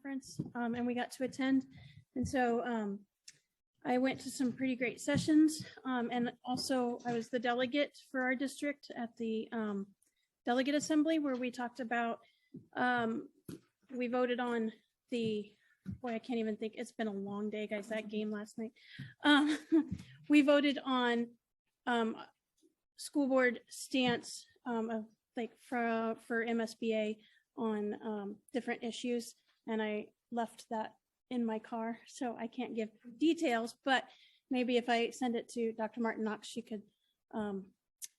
conference, and we got to attend. And so I went to some pretty great sessions, and also I was the delegate for our district at the delegate assembly, where we talked about, we voted on the, boy, I can't even think, it's been a long day, guys, that game last night. We voted on school board stance like for MSBA on different issues, and I left that in my car, so I can't give details, but maybe if I send it to Dr. Martin Knox, she could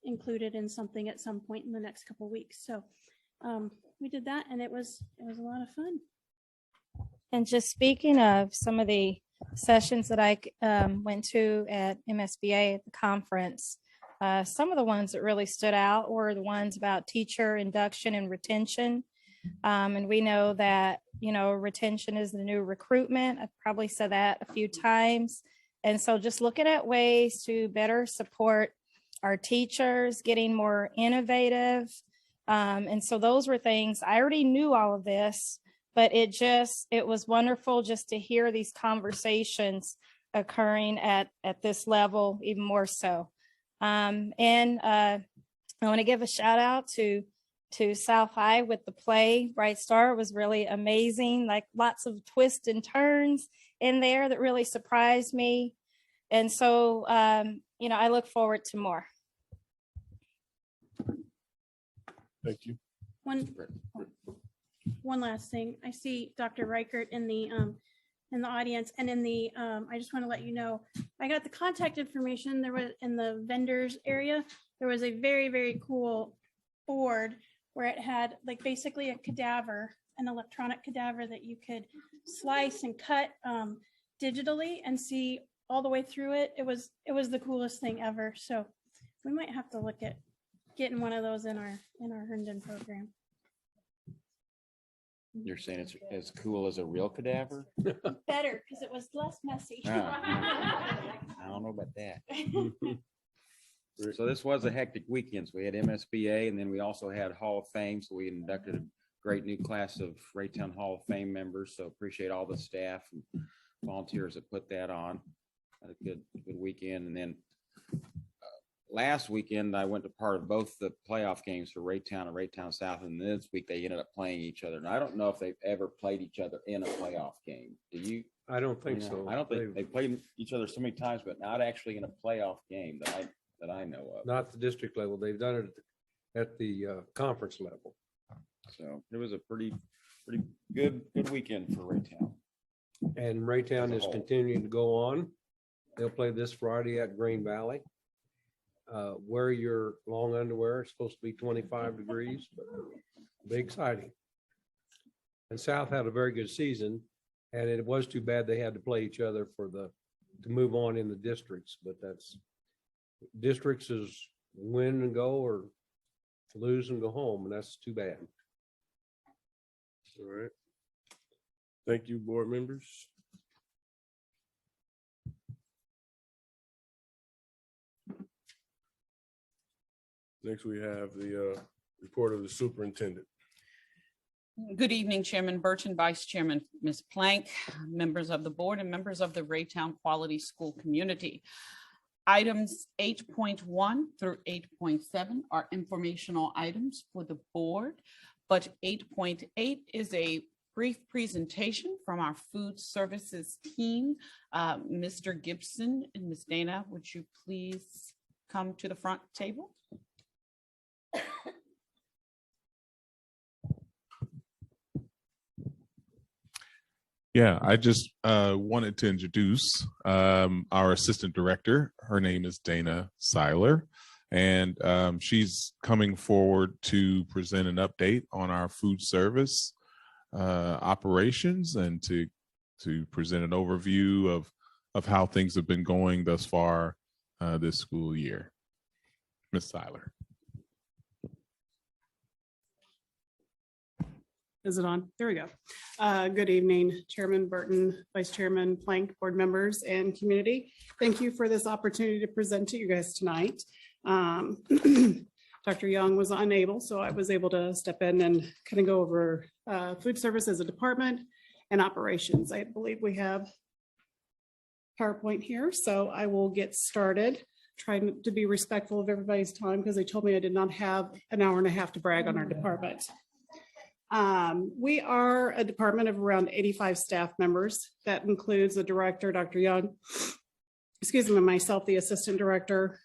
include it in something at some point in the next couple of weeks. So we did that, and it was a lot of fun. And just speaking of some of the sessions that I went to at MSBA at the conference, some of the ones that really stood out were the ones about teacher induction and retention. And we know that, retention is the new recruitment. I've probably said that a few times. And so just looking at ways to better support our teachers, getting more innovative. And so those were things, I already knew all of this, but it was wonderful just to hear these conversations occurring at this level, even more so. And I want to give a shout out to South High with the play. Bright Star was really amazing, like lots of twists and turns in there that really surprised me. And so, I look forward to more. Thank you. One last thing. I see Dr. Reichert in the audience, and in the I just want to let you know, I got the contact information. There was in the vendors area, there was a very, very cool board where it had like basically a cadaver, an electronic cadaver that you could slice and cut digitally and see all the way through it. It was the coolest thing ever. So we might have to look at getting one of those in our Herndon program. You're saying it's as cool as a real cadaver? Better, because it was less messy. I don't know about that. So this was a hectic weekend. So we had MSBA, and then we also had Hall of Fame. So we inducted a great new class of Raytown Hall of Fame members. So appreciate all the staff and volunteers that put that on. Had a good weekend. And then last weekend, I went to part of both the playoff games for Raytown and Raytown South, and this week they ended up playing each other. And I don't know if they've ever played each other in a playoff game. Do you? I don't think so. I don't think they've played each other so many times, but not actually in a playoff game that I know of. Not the district level. They've done it at the conference level. So it was a pretty good weekend for Raytown. And Raytown is continuing to go on. They'll play this Friday at Green Valley. Wear your long underwear. It's supposed to be 25 degrees, but it'll be exciting. And South had a very good season, and it was too bad they had to play each other to move on in the districts, but that's districts is win and go or lose and go home, and that's too bad. All right. Thank you, board members. Next, we have the report of the superintendent. Good evening, Chairman Burton, Vice Chairman Ms. Plank, members of the board, and members of the Raytown Quality School community. Items 8.1 through 8.7 are informational items for the board, but 8.8 is a brief presentation from our food services team. Mr. Gibson and Ms. Dana, would you please come to the front table? Yeah, I just wanted to introduce our assistant director. Her name is Dana Seiler, and she's coming forward to present an update on our food service operations and to present an overview of how things have been going thus far this school year. Ms. Seiler. Is it on? There we go. Good evening, Chairman Burton, Vice Chairman Plank, board members, and community. Thank you for this opportunity to present to you guys tonight. Dr. Young was unable, so I was able to step in and kind of go over food service as a department and operations. I believe we have PowerPoint here, so I will get started, trying to be respectful of everybody's time because they told me I did not have an hour and a half to brag on our department. We are a department of around 85 staff members. That includes the director, Dr. Young, excuse me, myself, the assistant director,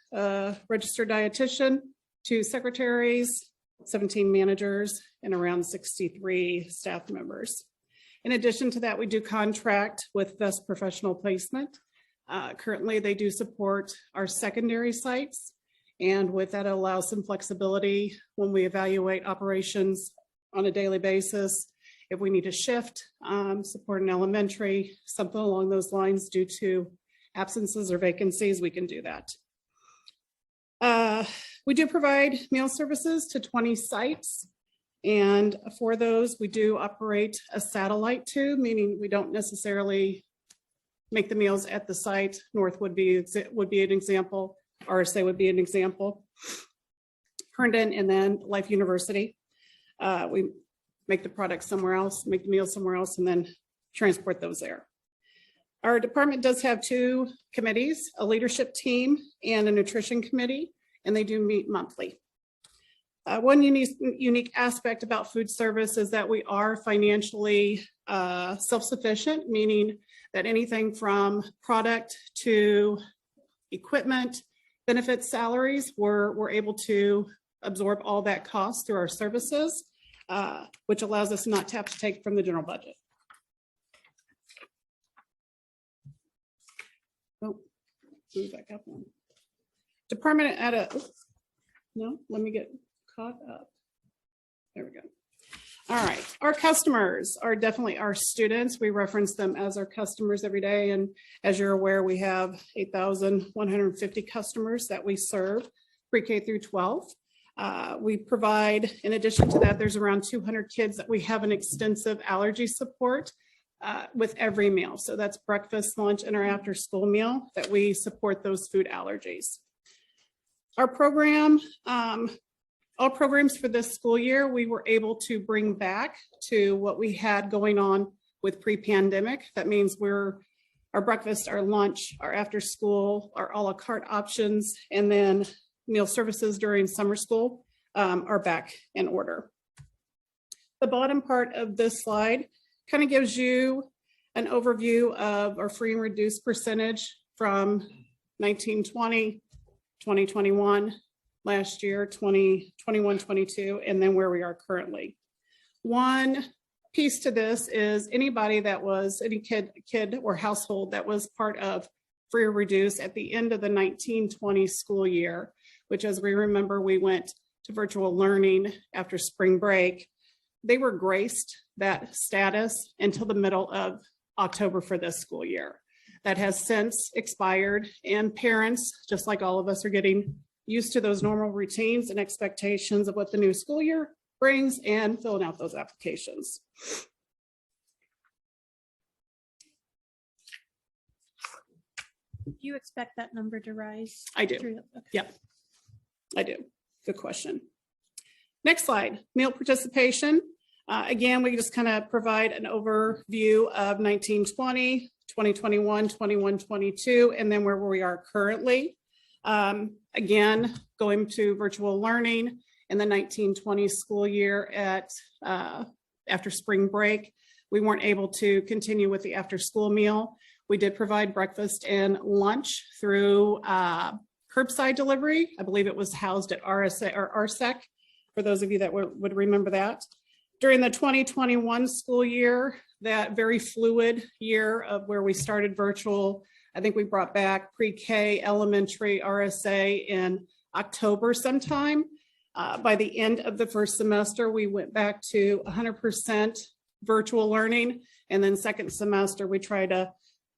registered dietitian, 2 secretaries, 17 managers, and around 63 staff members. In addition to that, we do contract with Best Professional Placement. Currently, they do support our secondary sites, and with that, it allows some flexibility when we evaluate operations on a daily basis. If we need to shift, support an elementary, something along those lines due to absences or vacancies, we can do that. We do provide meal services to 20 sites. And for those, we do operate a satellite tube, meaning we don't necessarily make the meals at the site. North would be an example. RSA would be an example. Herndon and then Life University. We make the product somewhere else, make the meals somewhere else, and then transport those there. Our department does have 2 committees, a leadership team and a nutrition committee, and they do meet monthly. One unique aspect about food service is that we are financially self-sufficient, meaning that anything from product to equipment, benefits, salaries, we're able to absorb all that cost through our services, which allows us not to have to take from the general budget. Oh, move back up one. Department at a, no, let me get caught up. There we go. All right, our customers are definitely our students. We reference them as our customers every day. And as you're aware, we have 8,150 customers that we serve pre-K through 12. We provide, in addition to that, there's around 200 kids that we have an extensive allergy support with every meal. So that's breakfast, lunch, and our after school meal that we support those food allergies. Our program, all programs for this school year, we were able to bring back to what we had going on with pre-pandemic. That means our breakfast, our lunch, our after school, our a la carte options, and then meal services during summer school are back in order. The bottom part of this slide kind of gives you an overview of our free and reduced percentage from 1920, 2021, last year, 2021, 22, and then where we are currently. One piece to this is anybody that was, any kid or household that was part of free or reduced at the end of the 1920 school year, which as we remember, we went to virtual learning after spring break, they were graced that status until the middle of October for this school year. That has since expired, and parents, just like all of us, are getting used to those normal routines and expectations of what the new school year brings and filling out those applications. Do you expect that number to rise? I do. Okay. Yep, I do. Good question. Next slide, meal participation. Again, we just kind of provide an overview of 1920, 2021, 21, 22, and then where we are currently. Again, going to virtual learning in the 1920 school year at after spring break. We weren't able to continue with the after school meal. We did provide breakfast and lunch through curbside delivery. I believe it was housed at RSA or RSEC, for those of you that would remember that. During the 2021 school year, that very fluid year of where we started virtual, I think we brought back pre-K, elementary, RSA in October sometime. By the end of the first semester, we went back to 100% virtual learning. And then second semester, we tried to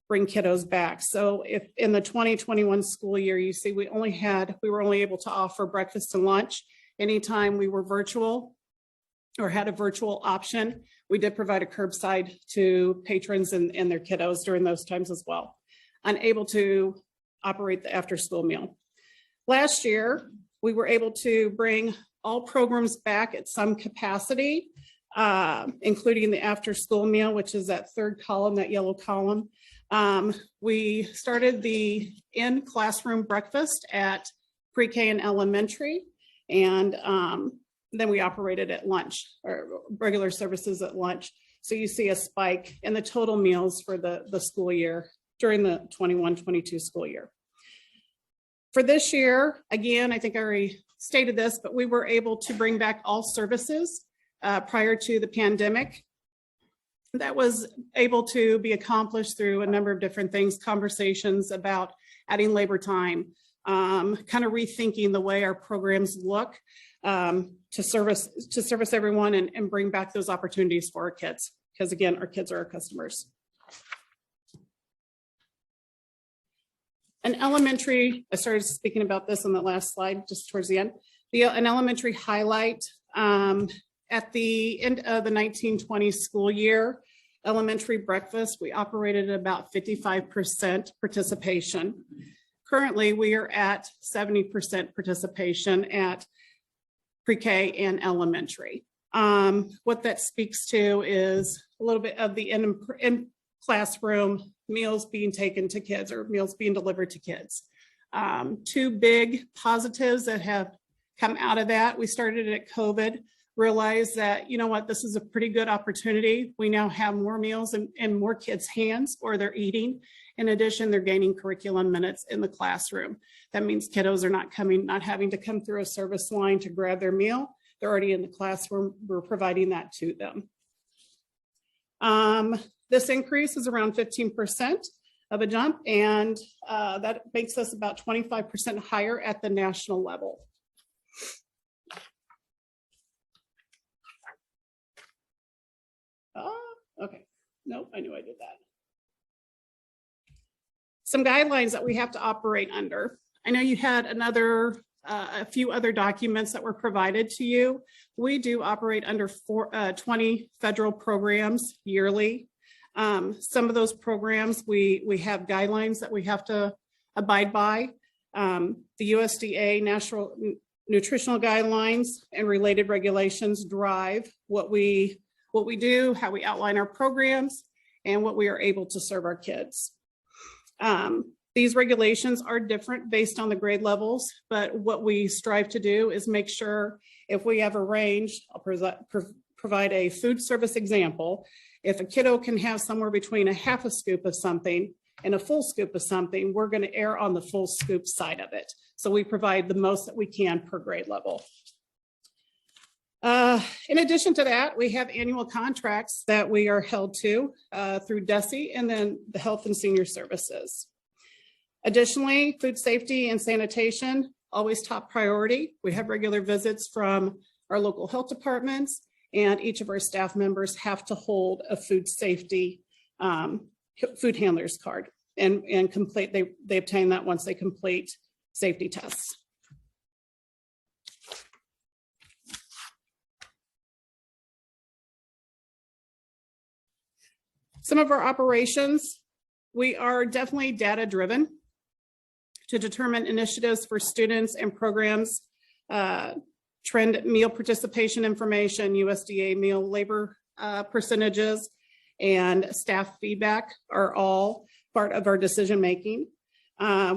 bring kiddos back. So if in the 2021 school year, you see, we were only able to offer breakfast and lunch. Anytime we were virtual or had a virtual option, we did provide a curbside to patrons and their kiddos during those times as well. Unable to operate the after school meal. Last year, we were able to bring all programs back at some capacity. including the after-school meal, which is that third column, that yellow column. We started the in-classroom breakfast at pre-K and elementary, and then we operated at lunch, or regular services at lunch. So you see a spike in the total meals for the school year during the 21-22 school year. For this year, again, I think I already stated this, but we were able to bring back all services prior to the pandemic. That was able to be accomplished through a number of different things, conversations about adding labor time, kind of rethinking the way our programs look to service everyone and bring back those opportunities for our kids. Because again, our kids are our customers. An elementary, I started speaking about this on the last slide, just towards the end. An elementary highlight at the end of the 1920 school year, elementary breakfast, we operated at about 55% participation. Currently, we are at 70% participation at pre-K and elementary. What that speaks to is a little bit of the in classroom meals being taken to kids, or meals being delivered to kids. Two big positives that have come out of that. We started at COVID, realized that, you know what, this is a pretty good opportunity. We now have more meals in more kids' hands, or they're eating. In addition, they're gaining curriculum minutes in the classroom. That means kiddos are not having to come through a service line to grab their meal. They're already in the classroom. We're providing that to them. This increase is around 15% of a jump, and that makes us about 25% higher at the national level. Okay, nope, I knew I did that. Some guidelines that we have to operate under. I know you had a few other documents that were provided to you. We do operate under 20 federal programs yearly. Some of those programs, we have guidelines that we have to abide by. The USDA National Nutritional Guidelines and related regulations drive what we do, how we outline our programs, and what we are able to serve our kids. These regulations are different based on the grade levels, but what we strive to do is make sure if we have a range, I'll provide a food service example. If a kiddo can have somewhere between a half a scoop of something and a full scoop of something, we're going to err on the full scoop side of it. So we provide the most that we can per grade level. In addition to that, we have annual contracts that we are held to through DESE and then the Health and Senior Services. Additionally, food safety and sanitation, always top priority. We have regular visits from our local health departments, and each of our staff members have to hold a food safety food handler's card and complete, they obtain that once they complete safety tests. Some of our operations, we are definitely data driven to determine initiatives for students and programs, trend meal participation information, USDA meal labor percentages, and staff feedback are all part of our decision making.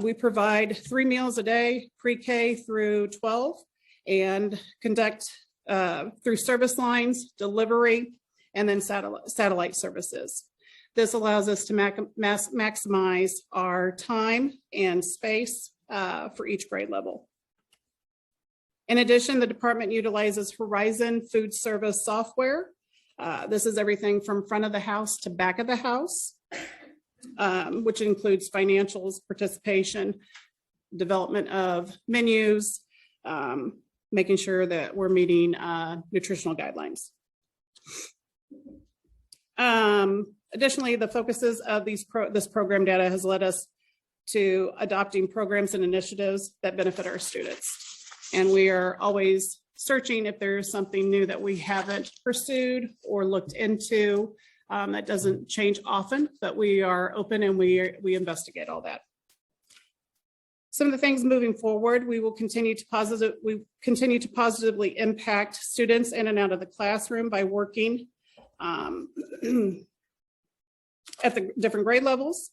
We provide 3 meals a day, pre-K through 12, and conduct through service lines, delivery, and then satellite services. This allows us to maximize our time and space for each grade level. In addition, the department utilizes Horizon Food Service software. This is everything from front of the house to back of the house, which includes financials, participation, development of menus, making sure that we're meeting nutritional guidelines. Additionally, the focuses of this program data has led us to adopting programs and initiatives that benefit our students. And we are always searching if there's something new that we haven't pursued or looked into. That doesn't change often, but we are open and we investigate all that. Some of the things moving forward, we continue to positively impact students in and out of the classroom by working at the different grade levels,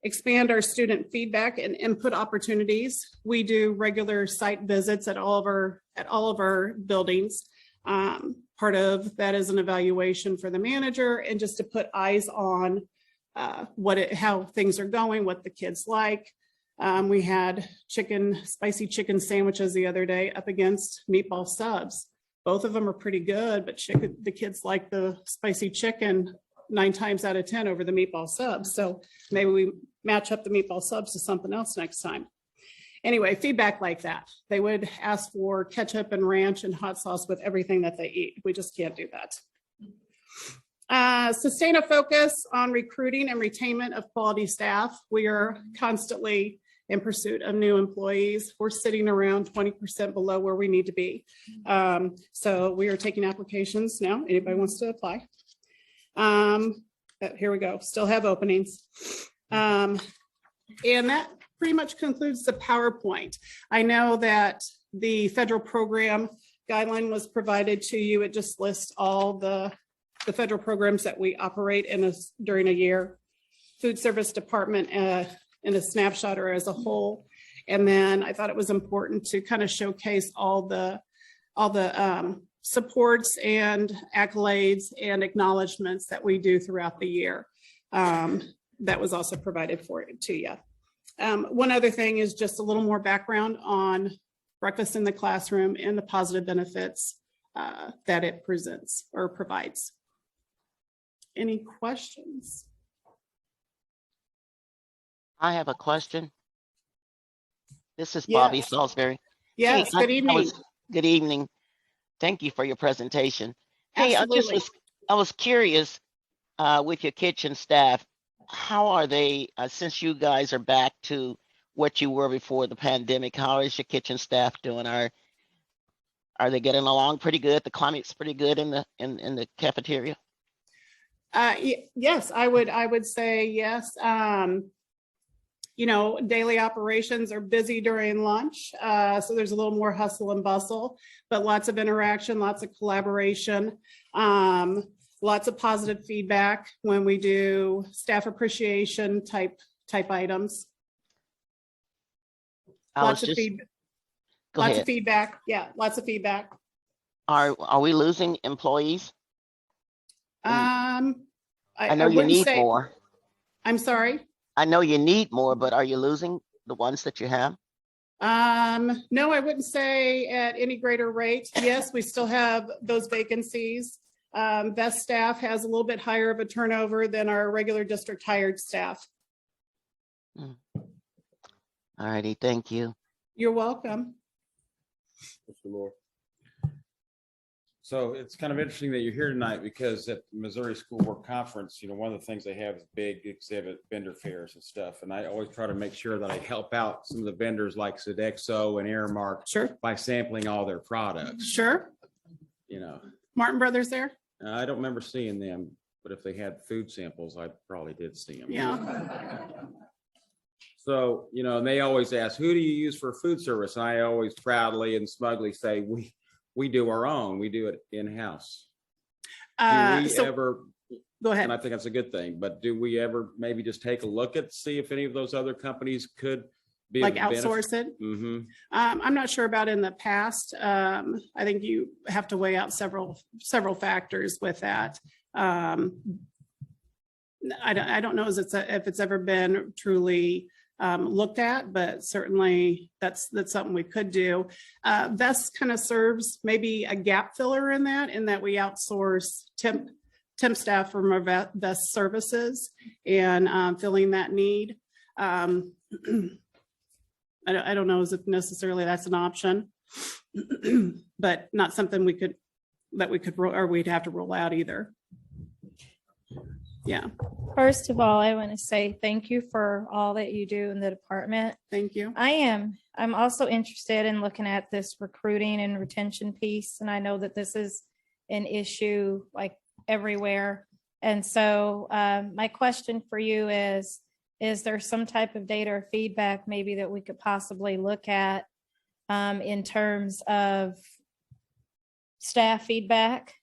expand our student feedback and input opportunities. We do regular site visits at all of our buildings. Part of that is an evaluation for the manager and just to put eyes on how things are going, what the kids like. We had spicy chicken sandwiches the other day up against meatball subs. Both of them are pretty good, but the kids like the spicy chicken 9 times out of 10 over the meatball subs. So maybe we match up the meatball subs to something else next time. Anyway, feedback like that. They would ask for ketchup and ranch and hot sauce with everything that they eat. We just can't do that. Sustain a focus on recruiting and retainment of quality staff. We are constantly in pursuit of new employees. We're sitting around 20% below where we need to be. So we are taking applications now. Anybody wants to apply? Here we go. Still have openings. And that pretty much concludes the PowerPoint. I know that the federal program guideline was provided to you. It just lists all the federal programs that we operate during a year. Food service department in a snapshot or as a whole. And then I thought it was important to kind of showcase all the supports and accolades and acknowledgements that we do throughout the year. That was also provided to you. One other thing is just a little more background on breakfast in the classroom and the positive benefits that it presents or provides. Any questions? I have a question. This is Bobby Yes. Salisbury. Yes, Hey, good evening. Good evening. Thank you for your presentation. Hey, Absolutely. I was curious with your kitchen staff, how are they, since you guys are back to what you were before the pandemic, how is your kitchen staff doing? Are they getting along pretty good? The climate's pretty good in the cafeteria? Yes, I would say yes. Daily operations are busy during lunch. So there's a little more hustle and bustle, but lots of interaction, lots of collaboration, lots of positive feedback when we do staff appreciation type items. Lots of feedback. Yeah, lots of feedback. Are we losing employees? I know you wouldn't need say- more. I'm sorry. I know you need more, but are you losing the ones that you have? No, I wouldn't say at any greater rate. Yes, we still have those vacancies. Best staff has a little bit higher of a turnover than our regular district hired staff. All righty, thank you. You're welcome. Mr. Moore. So it's kind of interesting that you're here tonight because at the Missouri School Work Conference, one of the things they have is big exhibit vendor fairs and stuff. And I always try to make sure that I help out some of the vendors like Sodexo and Aramark Sure. by sampling all their products. Sure. Martin Brothers there? I don't remember seeing them, but if they had food samples, I probably did see them. Yeah. So, and they always ask, who do you use for food service? And I always proudly and smugly say, we do our own. We do it in-house. Do we ever, Go and ahead. I think that's a good thing, but do we ever maybe just take a look at, see if any of those other companies could be Like outsource it? Mm-hmm. I'm not sure about in the past. I think you have to weigh out several factors with that. I don't know if it's ever been truly looked at, but certainly that's something we could do. Vest kind of serves maybe a gap filler in that we outsource temp staff from our Vest services and filling that need. I don't know if necessarily that's an option, but not something we'd have to roll out either. Yeah. First of all, I want to say thank you for all that you do in the department. Thank you. I'm also interested in looking at this recruiting and retention piece. And I know that this is an issue like everywhere. And so my question for you is, is there some type of data or feedback maybe that we could possibly look at in terms of staff feedback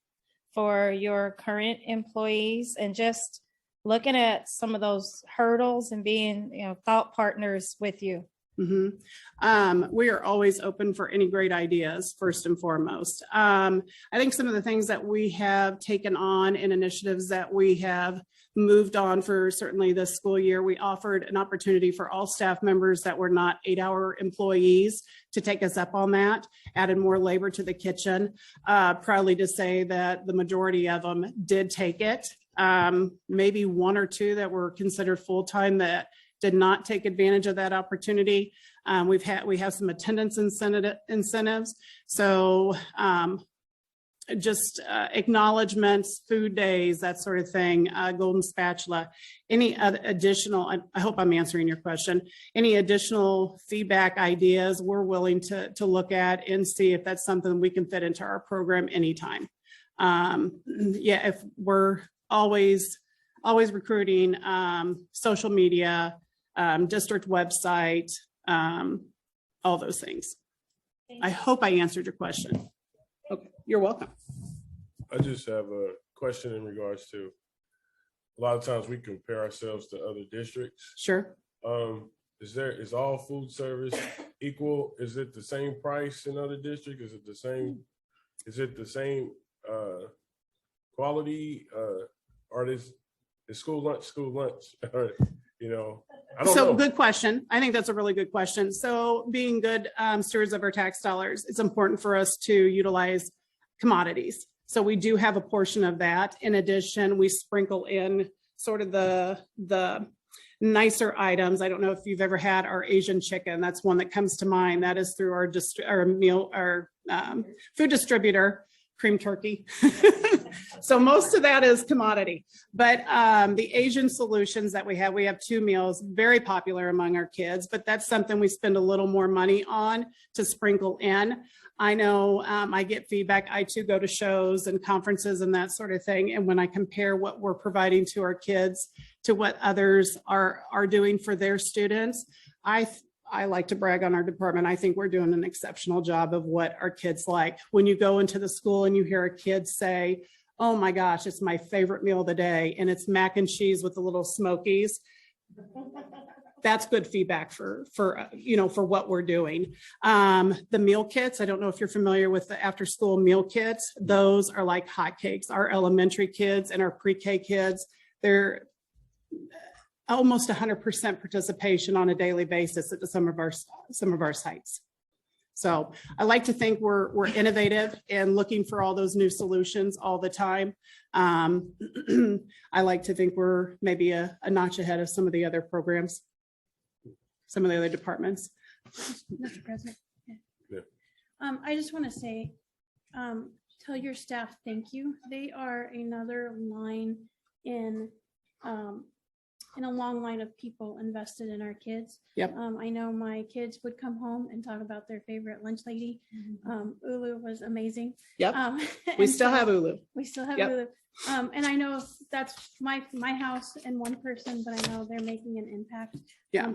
for your current employees and just looking at some of those hurdles and being, thought partners with you? We are always open for any great ideas, first and foremost. I think some of the things that we have taken on and initiatives that we have moved on for certainly this school year, we offered an opportunity for all staff members that were not 8-hour employees to take us up on that, added more labor to the kitchen. Proudly to say that the majority of them did take it. Maybe 1 or 2 that were considered full-time that did not take advantage of that opportunity. We have some attendance incentives. So just acknowledgements, food days, that sort of thing, golden spatula, any other additional, I hope I'm answering your question, any additional feedback ideas we're willing to look at and see if that's something we can fit into our program anytime. Yeah, if we're always recruiting, social media, district website, all those things. I hope I answered your question. Okay, you're welcome. I just have a question in regards to, a lot of times we compare ourselves to other districts. Sure. Is all food service equal? Is it the same price in other districts? Is it the same quality? Or is school lunch? I don't know. Good question. I think that's a really good question. So being good stewards of our tax dollars, it's important for us to utilize commodities. So we do have a portion of that. In addition, we sprinkle in sort of the nicer items. I don't know if you've ever had our Asian chicken. That's one that comes to mind. That is through our food distributor, Cream Turkey. So most of that is commodity, but the Asian solutions that we have 2 meals, very popular among our kids, but that's something we spend a little more money on to sprinkle in. I know I get feedback. I too go to shows and conferences and that sort of thing. And when I compare what we're providing to our kids to what others are doing for their students, I like to brag on our department. I think we're doing an exceptional job of what our kids like. When you go into the school and you hear a kid say, "Oh my gosh, it's my favorite meal of the day, and it's mac and cheese with the little smokies," that's good feedback for what we're doing. The meal kits, I don't know if you're familiar with the after school meal kits. Those are like hotcakes. Our elementary kids and our pre-K kids, they're almost 100% participation on a daily basis at some of our sites. So I like to think we're innovative and looking for all those new solutions all the time. I like to think we're maybe a notch ahead of some of the other programs, some of the other departments. Mr. President. Yeah. I just want to say, tell your staff thank you. They are another line in a long line of people invested in our kids. Yep. I know my kids would come home and talk about their favorite lunch lady. Ulu was amazing. Yep. We and still so have Ulu. We still have Yep. Ulu. And I know that's my house and one person, but I know they're making an impact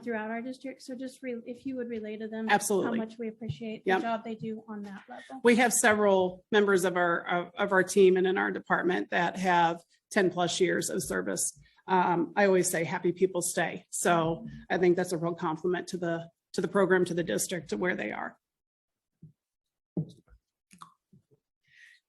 throughout our district. So just if you would relay to them Absolutely. how much we appreciate Yep. the job they do on that level. We have several members of our team and in our department that have 10+ years of service. I always say happy people stay. So I think that's a real compliment to the program, to the district, to where they are.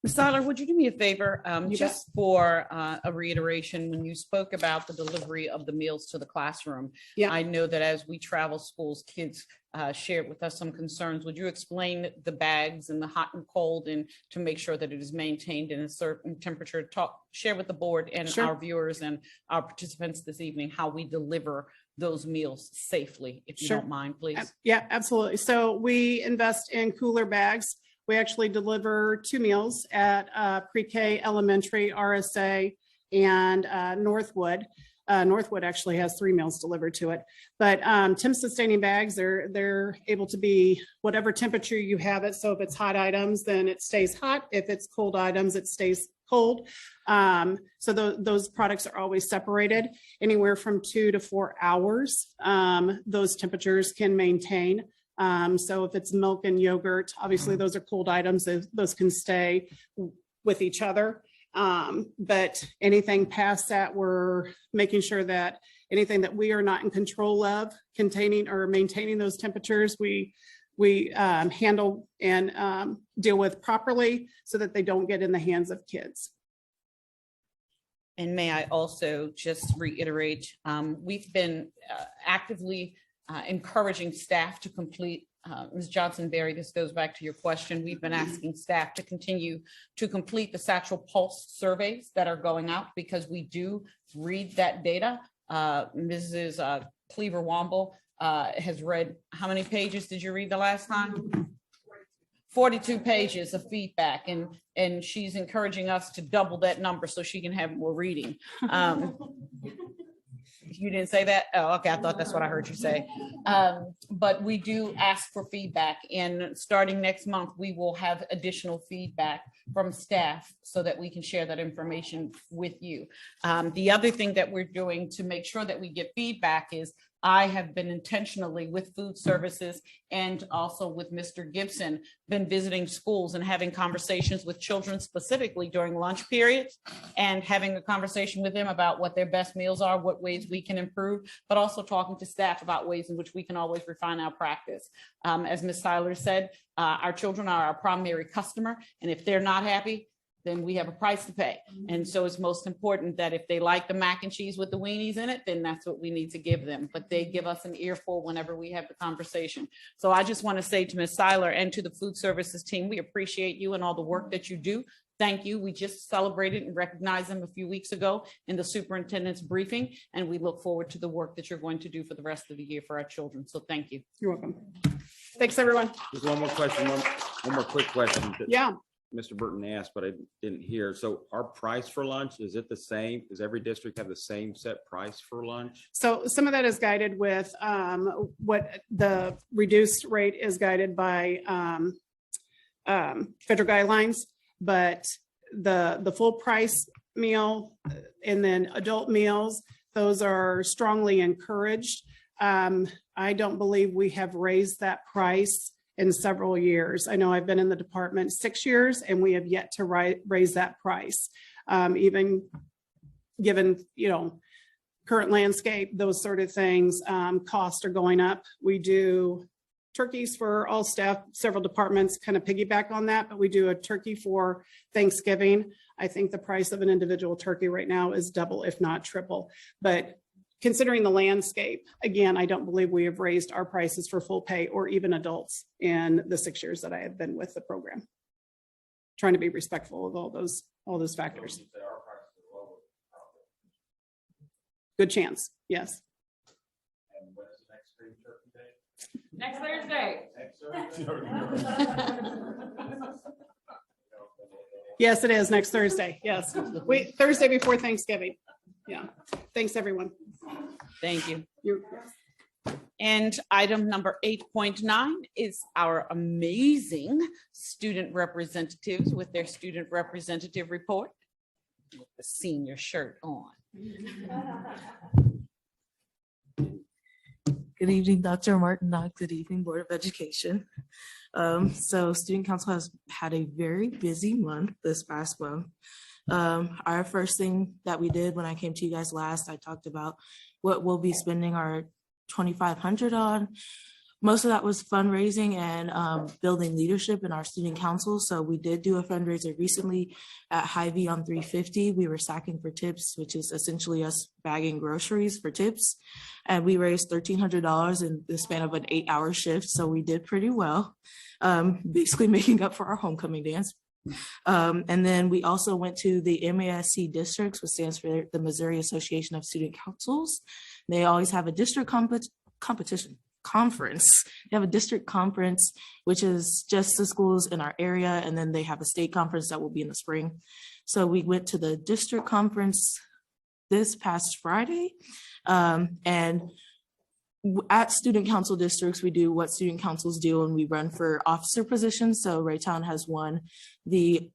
Ms. Seiler, would you do me a favor, You just for a reiteration, when you spoke about the delivery of the meals to the classroom? Yeah. I know that as we travel schools, kids shared with us some concerns. Would you explain the bags and the hot and cold and to make sure that it is maintained in a certain temperature? Share with the board and Sure. our viewers and our participants this evening how we deliver those meals safely, if you Sure. don't mind, please. Yeah, absolutely. So we invest in cooler bags. We actually deliver 2 meals at pre-K, elementary, RSA, and Northwood. Northwood actually has 3 meals delivered to it. But temp sustaining bags, they're able to be whatever temperature you have it. So if it's hot items, then it stays hot. If it's cold items, it stays cold. So those products are always separated anywhere from 2 to 4 hours. Those temperatures can maintain. So if it's milk and yogurt, obviously those are cold items. Those can stay with each other. But anything past that, we're making sure that anything that we are not in control of containing or maintaining those temperatures, we handle and deal with properly so that they don't get in the hands of kids. And may I also just reiterate, we've been actively encouraging staff to complete, Ms. Johnson-Berry, this goes back to your question. We've been asking staff to continue to complete the Satchel Pulse surveys that are going out because we do read that data. Mrs. Cleaver-Womble has read, how many pages did you read the last time? 42 pages of feedback, and she's encouraging us to double that number so she can have more reading. You didn't say that? Oh, okay. I thought that's what I heard you say. But we do ask for feedback, and starting next month, we will have additional feedback from staff so that we can share that information with you. The other thing that we're doing to make sure that we get feedback is I have been intentionally with food services and also with Mr. Gibson, been visiting schools and having conversations with children specifically during lunch periods and having a conversation with them about what their best meals are, what ways we can improve, but also talking to staff about ways in which we can always refine our practice. As Ms. Seiler said, our children are our primary customer, and if they're not happy, then we have a price to pay. And so it's most important that if they like the mac and cheese with the weenies in it, then that's what we need to give them. But they give us an earful whenever we have the conversation. So I just want to say to Ms. Seiler and to the food services team, we appreciate you and all the work that you do. Thank you. We just celebrated and recognized them a few weeks ago in the superintendent's briefing, and we look forward to the work that you're going to do for the rest of the year for our children. So thank you. You're welcome. Thanks, everyone. Just one more question, one more quick question. Yeah. Mr. Burton asked, but I didn't hear. So our price for lunch, is it the same? Does every district have the same set price for lunch? So some of that is guided with what the reduced rate is guided by federal guidelines, but the full price meal and then adult meals, those are strongly encouraged. I don't believe we have raised that price in several years. I know I've been in the department 6 years and we have yet to raise that price. Even given, current landscape, those sort of things, costs are going up. We do turkeys for all staff, several departments kind of piggyback on that, but we do a turkey for Thanksgiving. I think the price of an individual turkey right now is double, if not triple. But considering the landscape, again, I don't believe we have raised our prices for full pay or even adults in the 6 years that I have been with the program. Trying to be respectful of all those factors. Good chance, yes. Next Thursday. Yes, it is next Thursday. Yes, Thursday before Thanksgiving. Yeah. Thanks, everyone. Thank you. And item number 8.9 is our amazing student representatives with their student representative report. With the senior shirt on. Good evening, Dr. Martin. Good evening, Board of Education. So Student Council has had a very busy month this past month. Our first thing that we did when I came to you guys last, I talked about what we'll be spending our $2,500 on. Most of that was fundraising and building leadership in our student council. So we did do a fundraiser recently at Hy-Vee on 350. We were sacking for tips, which is essentially us bagging groceries for tips. And we raised $1,300 in the span of an 8-hour shift. So we did pretty well, basically making up for our homecoming dance. And then we also went to the MASC districts, which stands for the Missouri Association of Student Councils. They always have a district conference. They have a district conference, which is just the schools in our area. And then they have a state conference that will be in the spring. So we went to the district conference this past Friday. And at student council districts, we do what student councils do and we run for officer positions. So Raytown has won the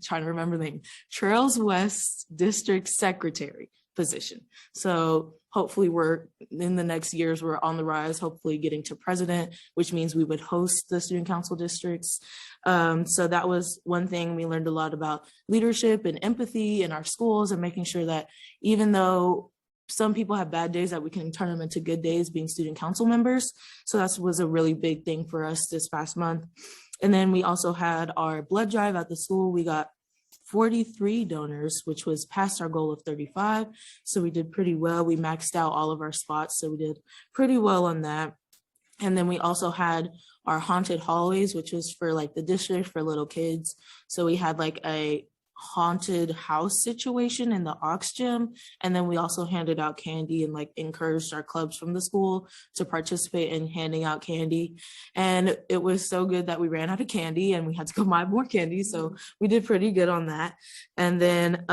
trying to remember the name, Trails West District Secretary position. So hopefully we're in the next years, we're on the rise, hopefully getting to president, which means we would host the student council districts. So that was one thing. We learned a lot about leadership and empathy in our schools and making sure that even though some people have bad days, that we can turn them into good days being student council members. So that was a really big thing for us this past month. And then we also had our blood drive at the school. We got 43 donors, which was past our goal of 35. So we did pretty well. We maxed out all of our spots. So we did pretty well on that. And then we also had our haunted hallways, which was for like the district for little kids. So we had like a haunted house situation in the Aux gym. And then we also handed out candy and like encouraged our clubs from the school to participate in handing out candy. And it was so good that we ran out of candy and we had to go buy more candy. So we did pretty good on that. And then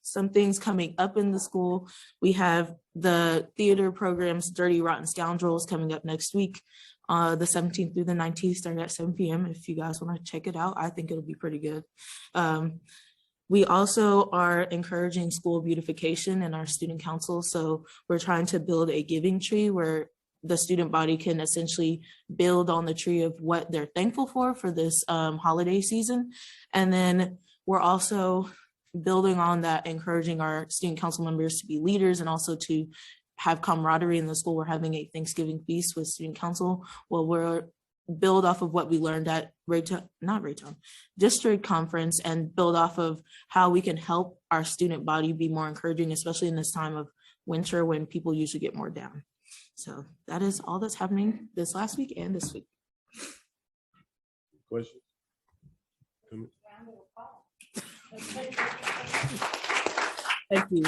some things coming up in the school. We have the theater programs, Dirty Rotten Scoundrels, coming up next week. The 17th through the 19th, starting at 7 p.m. If you guys want to check it out, I think it'll be pretty good. We also are encouraging school beautification in our student council. So we're trying to build a giving tree where the student body can essentially build on the tree of what they're thankful for this holiday season. And then we're also building on that, encouraging our student council members to be leaders and also to have camaraderie in the school. We're having a Thanksgiving feast with student council. Well, we're build off of what we learned at district conference and build off of how we can help our student body be more encouraging, especially in this time of winter when people usually get more down. So that is all that's happening this last week and this week. Question? Thank you.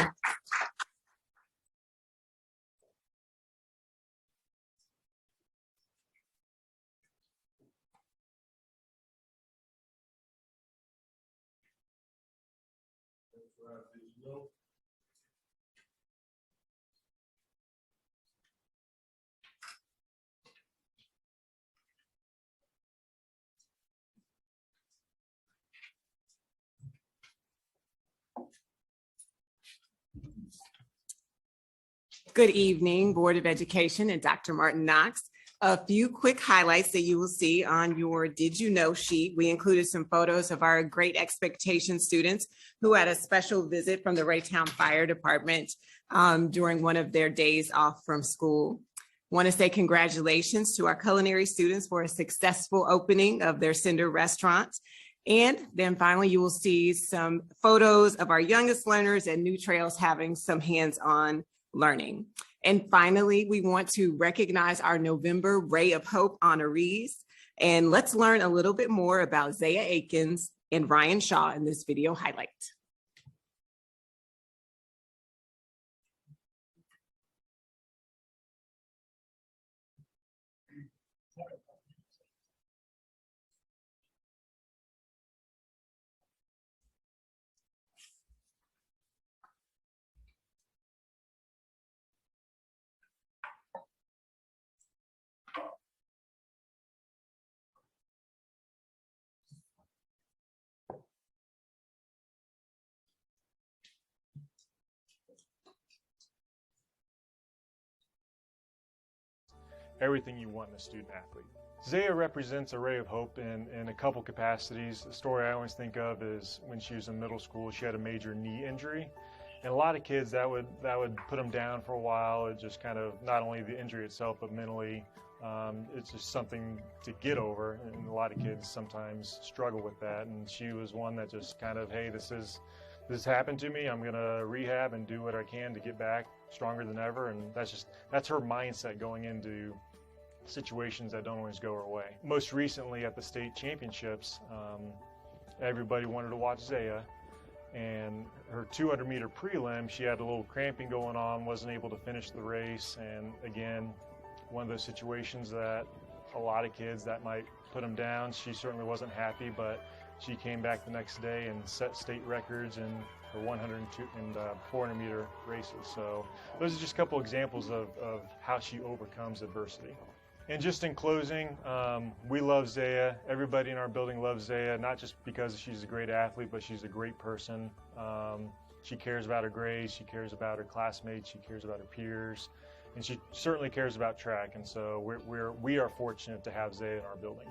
Good evening, Board of Education and Dr. Martin Knox. A few quick highlights that you will see on your Did You Know sheet. We included some photos of our Great Expectation students who had a special visit from the Raytown Fire Department during one of their days off from school. Want to say congratulations to our culinary students for a successful opening of their Cinder restaurant. And then finally, you will see some photos of our youngest learners at New Trails having some hands-on learning. And finally, we want to recognize our November Ray of Hope honorees. And let's learn a little bit more about Zaya Akins and Ryan Shaw in this video highlight. Everything you want in a student athlete. Zaya represents a ray of hope in a couple capacities. The story I always think of is when she was in middle school, she had a major knee injury. And a lot of kids that would put them down for a while. It just kind of, not only the injury itself, but mentally, it's just something to get over. And a lot of kids sometimes struggle with that. And she was one that just kind of, hey, this happened to me. I'm gonna rehab and do what I can to get back stronger than ever. And that's her mindset going into situations that don't always go her way. Most recently at the state championships, everybody wanted to watch Zaya, and her 200-meter prelim, she had a little cramping going on, wasn't able to finish the race. And again, one of those situations that a lot of kids that might put them down. She certainly wasn't happy, but she came back the next day and set state records in her 100 and 400-meter races. So those are just a couple examples of how she overcomes adversity. And just in closing, we love Zaya. Everybody in our building loves Zaya, not just because she's a great athlete, but she's a great person. She cares about her grades, she cares about her classmates, she cares about her peers, and she certainly cares about track. And so we are fortunate to have Zaya in our building.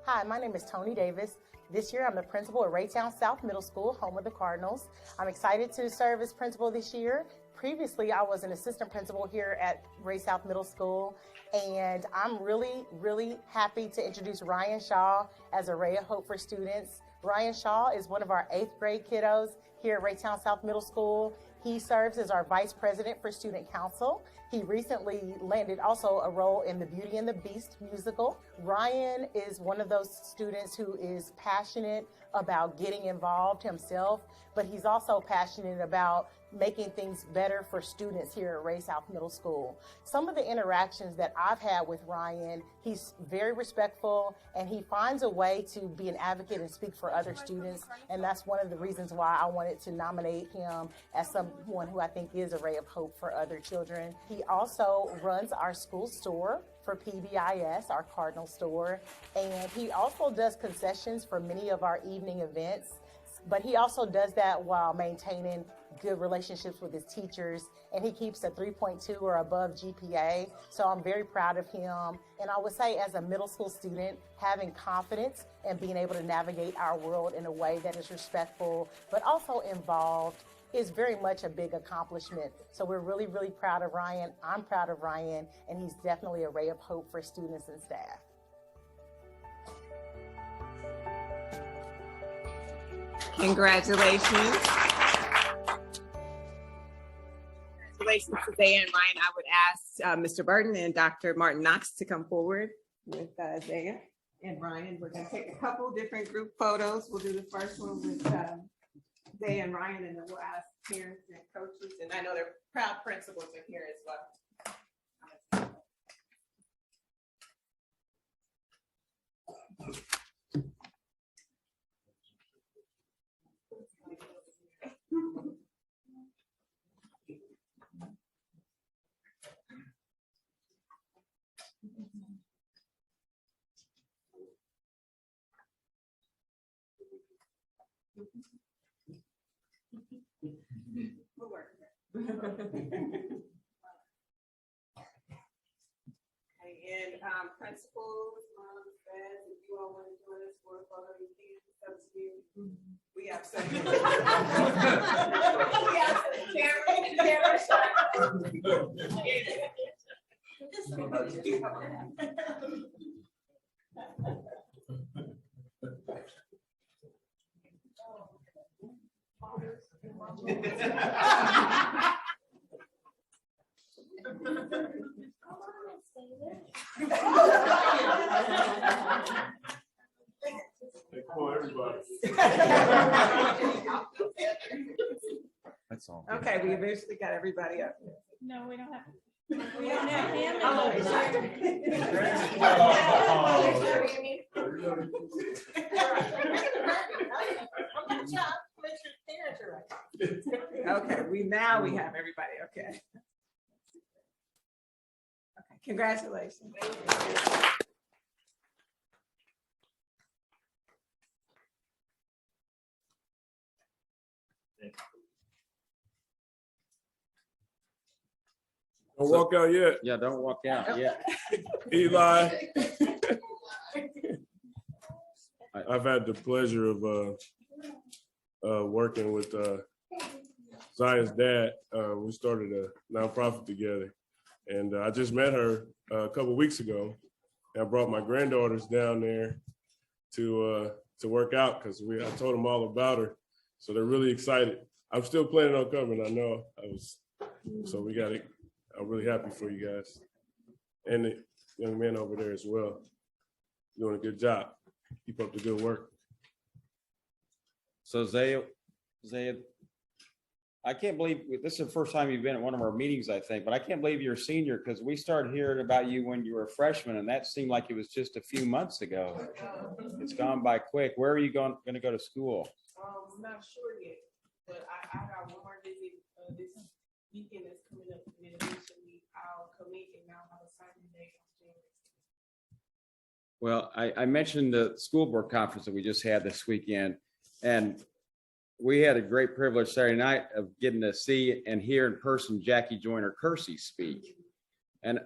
Hi, my name is Tony Davis. This year, I'm the principal at Raytown South Middle School, home of the Cardinals. I'm excited to serve as principal this year. Previously, I was an assistant principal here at Ray South Middle School, and I'm really happy to introduce Ryan Shaw as a ray of hope for students. Ryan Shaw is one of our 8th grade kiddos here at Raytown South Middle School. He serves as our vice president for student council. He recently landed also a role in the Beauty and the Beast musical. Ryan is one of those students who is passionate about getting involved himself, but he's also passionate about making things better for students here at Ray South Middle School. Some of the interactions that I've had with Ryan, he's very respectful and he finds a way to be an advocate and speak for other students. And that's one of the reasons why I wanted to nominate him as someone who I think is a ray of hope for other children. He also runs our school store for PBIS, our Cardinal store. And he also does concessions for many of our evening events. But he also does that while maintaining good relationships with his teachers, and he keeps a 3.2 or above GPA. So I'm very proud of him. And I would say as a middle school student, having confidence and being able to navigate our world in a way that is respectful, but also involved is very much a big accomplishment. So we're really proud of Ryan. I'm proud of Ryan, and he's definitely a ray of hope for students and staff. Congratulations. Congratulations to Zaya and Ryan. I would ask Mr. Burton and Dr. Martin Knox to come forward with Zaya and Ryan. We're going to take a couple different group photos. We'll do the first one with Zaya and Ryan, and then we'll ask parents and coaches. And I know their proud principals are here as well. And principals, says if you all want to join us for a photo, you can substitute. We have some. We have That's all. Okay, we eventually got everybody up. No, we don't have. We don't have him. Okay, we have everybody. Okay. Okay, congratulations. Don't walk out yet. Yeah, don't walk out yet. Eli. I've had the pleasure of working with Zaya's dad. We started a nonprofit together, and I just met her a couple weeks ago. I brought my granddaughters down there to work out because I told them all about her, so they're really excited. I'm still planning on coming. I know so we got it. I'm really happy for you guys. And the young man over there as well. Doing a good job. Keep up the good work. So Zaya, I can't believe this is the first time you've been at one of our meetings, I think, but I can't believe you're a senior because we started hearing about you when you were a freshman, and that seemed like it was just a few months ago. It's gone by quick. Where are you going to go to school? I'm not sure yet, but I got one more visit this weekend that's coming up, and then eventually I Well, I mentioned the school board conference that we just had this weekend, and we had a great privilege Saturday night of getting to see and hear in person Jackie Joyner Kersey speak. And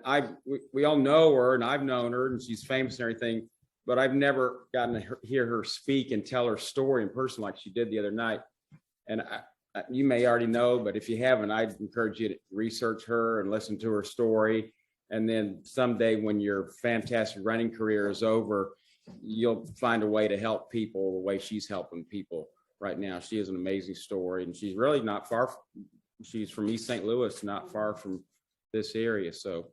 we all know her, and I've known her, and she's famous and everything, but I've never gotten to hear her speak and tell her story in person like she did the other night. And you may already know, but if you haven't, I'd encourage you to research her and listen to her story. And then someday when your fantastic running career is over, you'll find a way to help people the way she's helping people right now. She has an amazing story, and she's really not far. She's from East St. Louis, not far from this area. So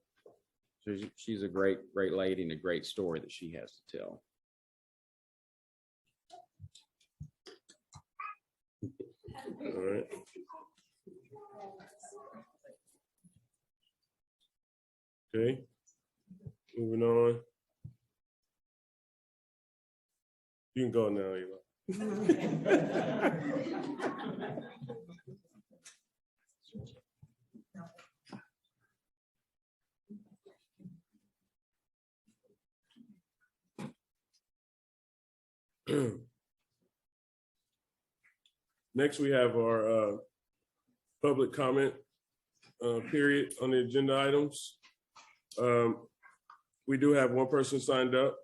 she's a great lady and a great story that she has to tell. All right. Okay, moving on. You can go now, Eva. Next, we have our public comment period on the agenda items. We do have one person signed up.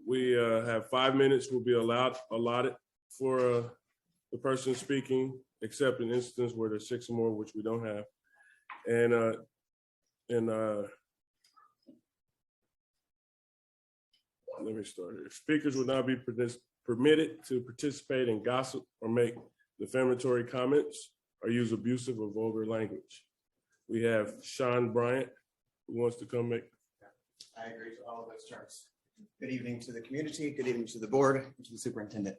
We have 5 minutes will be allotted for the person speaking, except in instances where there's 6 or more, which we don't have. And let me start here. Speakers will not be permitted to participate in gossip or make defamatory comments or use abusive or vulgar language. We have Sean Bryant, who wants to come make. I agree to all of those terms. Good evening to the community. Good evening to the board, and to the superintendent.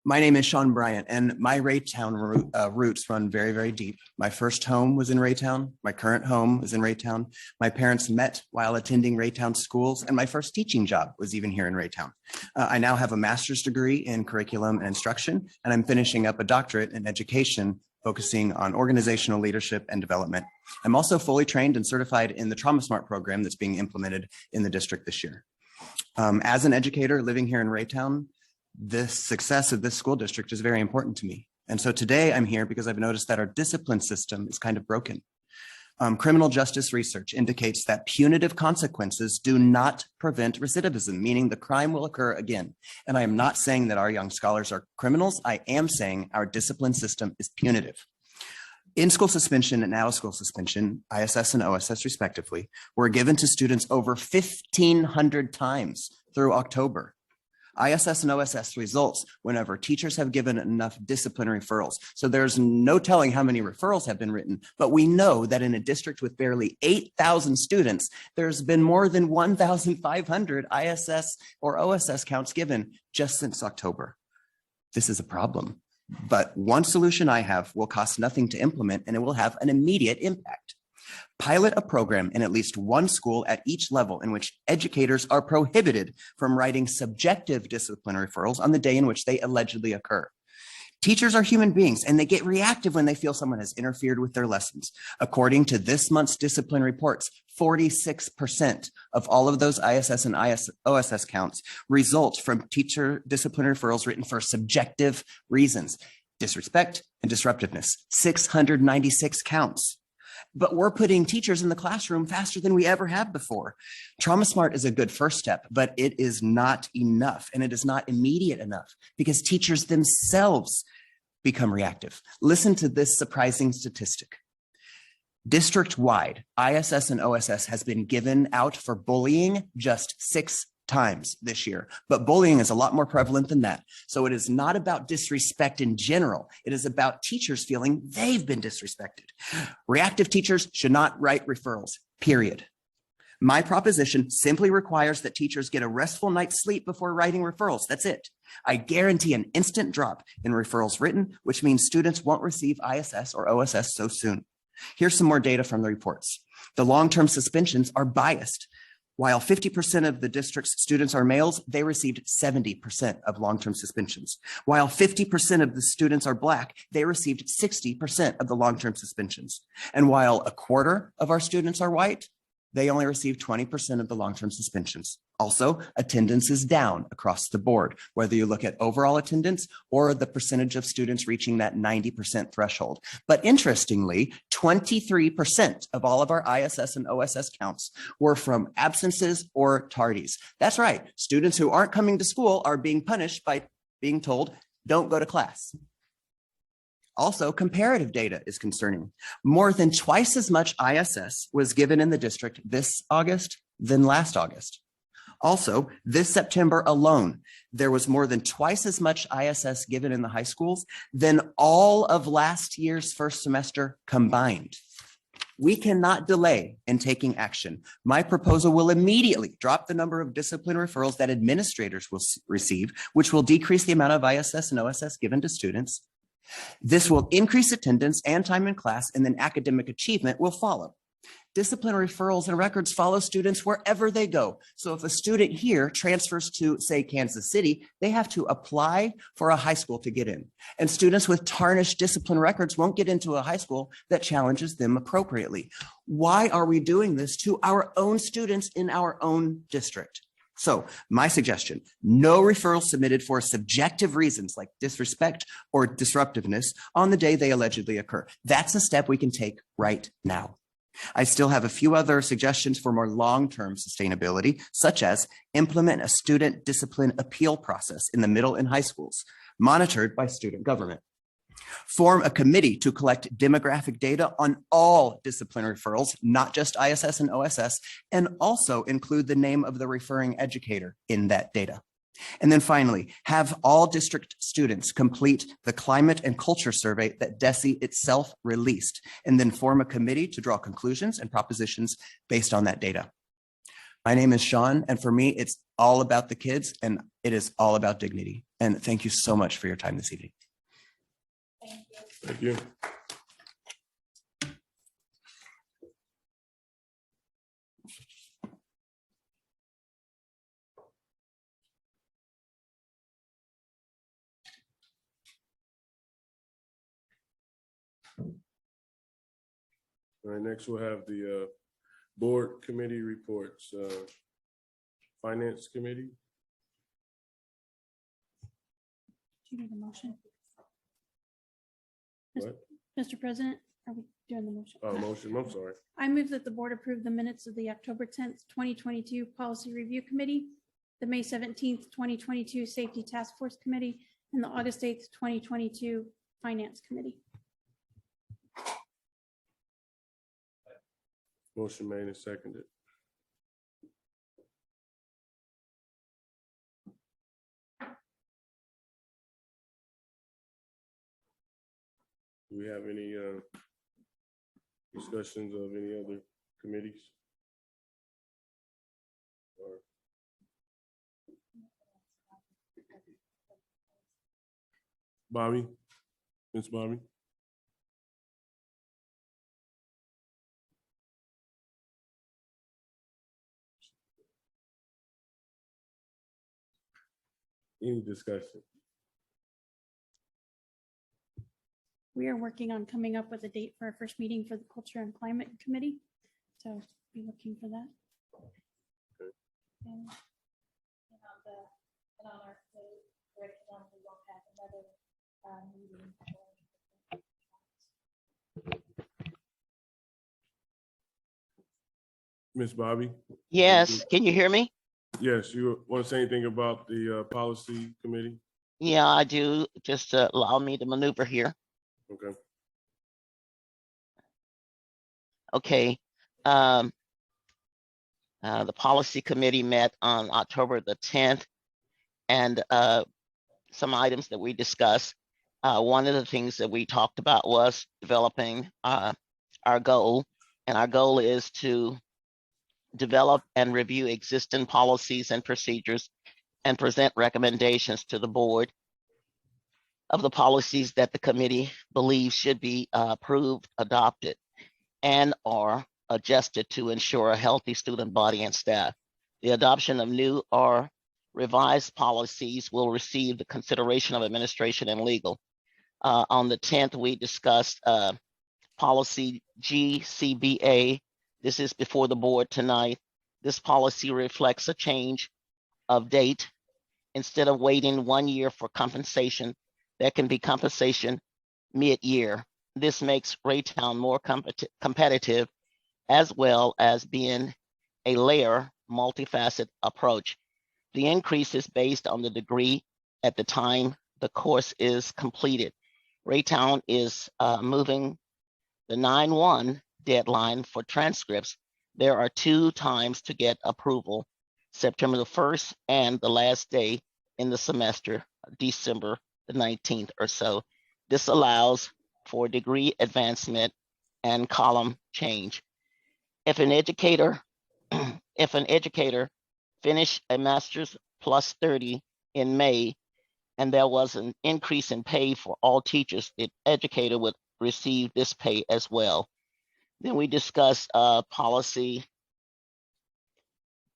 My name is Sean Bryant, and my Raytown roots run very, very deep. My first home was in Raytown. My current home is in Raytown. My parents met while attending Raytown schools, and my first teaching job was even here in Raytown. I now have a master's degree in curriculum and instruction, and I'm finishing up a doctorate in education, focusing on organizational leadership and development. I'm also fully trained and certified in the Trauma Smart program that's being implemented in the district this year. As an educator living here in Raytown, the success of this school district is very important to me. And so today I'm here because I've noticed that our discipline system is kind of broken. Criminal justice research indicates that punitive consequences do not prevent recidivism, meaning the crime will occur again. And I am not saying that our young scholars are criminals. I am saying our discipline system is punitive. In-school suspension and out-of-school suspension, ISS and OSS respectively, were given to students over 1,500 times through October. ISS and OSS results whenever teachers have given enough disciplinary referrals. So there's no telling how many referrals have been written, but we know that in a district with barely 8,000 students, there's been more than 1,500 ISS or OSS counts given just since October. This is a problem, but one solution I have will cost nothing to implement, and it will have an immediate impact. Pilot a program in at least one school at each level in which educators are prohibited from writing subjective disciplinary referrals on the day in which they allegedly occur. Teachers are human beings, and they get reactive when they feel someone has interfered with their lessons. According to this month's discipline reports, 46% of all of those ISS and OSS counts result from teacher disciplinary referrals written for subjective reasons, disrespect and disruptiveness, 696 counts. But we're putting teachers in the classroom faster than we ever have before. Trauma Smart is a good first step, but it is not enough, and it is not immediate enough because teachers themselves become reactive. Listen to this surprising statistic. District-wide, ISS and OSS has been given out for bullying just 6 times this year, but bullying is a lot more prevalent than that. So it is not about disrespect in general. It is about teachers feeling they've been disrespected. Reactive teachers should not write referrals, period. My proposition simply requires that teachers get a restful night's sleep before writing referrals. That's it. I guarantee an instant drop in referrals written, which means students won't receive ISS or OSS so soon. Here's some more data from the reports. The long-term suspensions are biased. While 50% of the district's students are males, they received 70% of long-term suspensions. While 50% of the students are Black, they received 60% of the long-term suspensions. And while a quarter of our students are white, they only received 20% of the long-term suspensions. Also, attendance is down across the board, whether you look at overall attendance or the percentage of students reaching that 90% threshold. But interestingly, 23% of all of our ISS and OSS counts were from absences or tardies. That's right. Students who aren't coming to school are being punished by being told, don't go to class. Also, comparative data is concerning. More than twice as much ISS was given in the district this August than last August. Also, this September alone, there was more than twice as much ISS given in the high schools than all of last year's first semester combined. We cannot delay in taking action. My proposal will immediately drop the number of discipline referrals that administrators will receive, which will decrease the amount of ISS and OSS given to students. This will increase attendance and time in class, and then academic achievement will follow. Disciplinary referrals and records follow students wherever they go. So if a student here transfers to, say, Kansas City, they have to apply for a high school to get in. And students with tarnished discipline records won't get into a high school that challenges them appropriately. Why are we doing this to our own students in our own district? So my suggestion, no referrals submitted for subjective reasons like disrespect or disruptiveness on the day they allegedly occur. That's a step we can take right now. I still have a few other suggestions for more long-term sustainability, such as implement a student discipline appeal process in the middle and high schools, monitored by student government. Form a committee to collect demographic data on all discipline referrals, not just ISS and OSS, and also include the name of the referring educator in that data. And then finally, have all district students complete the climate and culture survey that DESE itself released, and then form a committee to draw conclusions and propositions based on that data. My name is Sean, and for me, it's all about the kids, and it is all about dignity. And thank you so much for your time this evening. Thank you. All right, next we'll have the board committee reports. Finance committee. Do you need a motion? What? Mr. President, are we doing the motion? Oh, motion, I'm sorry. I move that the board approve the minutes of the October 10th, 2022 Policy Review Committee, the May 17th, 2022 Safety Task Force Committee, and the August 8th, 2022 Finance Committee. Motion made and seconded. Do we have any discussions of any other committees? Or Bobby, Ms. Bobby? Any discussion? We are working on coming up with a date for our first meeting for the Culture and Climate Committee. So be looking for that. Okay. And on our curriculum, we will have another meeting. Ms. Bobby? Yes, can you hear me? Yes, you want to say anything about the policy committee? Yeah, I do. Just allow me to maneuver here. Okay. Okay. The policy committee met on October the 10th, and some items that we discussed. One of the things that we talked about was developing our goal, and our goal is to develop and review existing policies and procedures and present recommendations to the board of the policies that the committee believes should be approved, adopted, and or adjusted to ensure a healthy student body and staff. The adoption of new or revised policies will receive the consideration of administration and legal. On the 10th, we discussed policy GCBA. This is before the board tonight. This policy reflects a change of date. Instead of waiting 1 year for compensation, there can be compensation mid-year. This makes Raytown more competitive, as well as being a layer, multifaceted approach. The increase is based on the degree at the time the course is completed. Raytown is moving the 9/1 deadline for transcripts. There are 2 times to get approval, September the 1st and the last day in the semester, December the 19th or so. This allows for degree advancement and column change. If an educator finished a master's plus 30 in May, and there was an increase in pay for all teachers, the educator would receive this pay as well. Then we discussed policy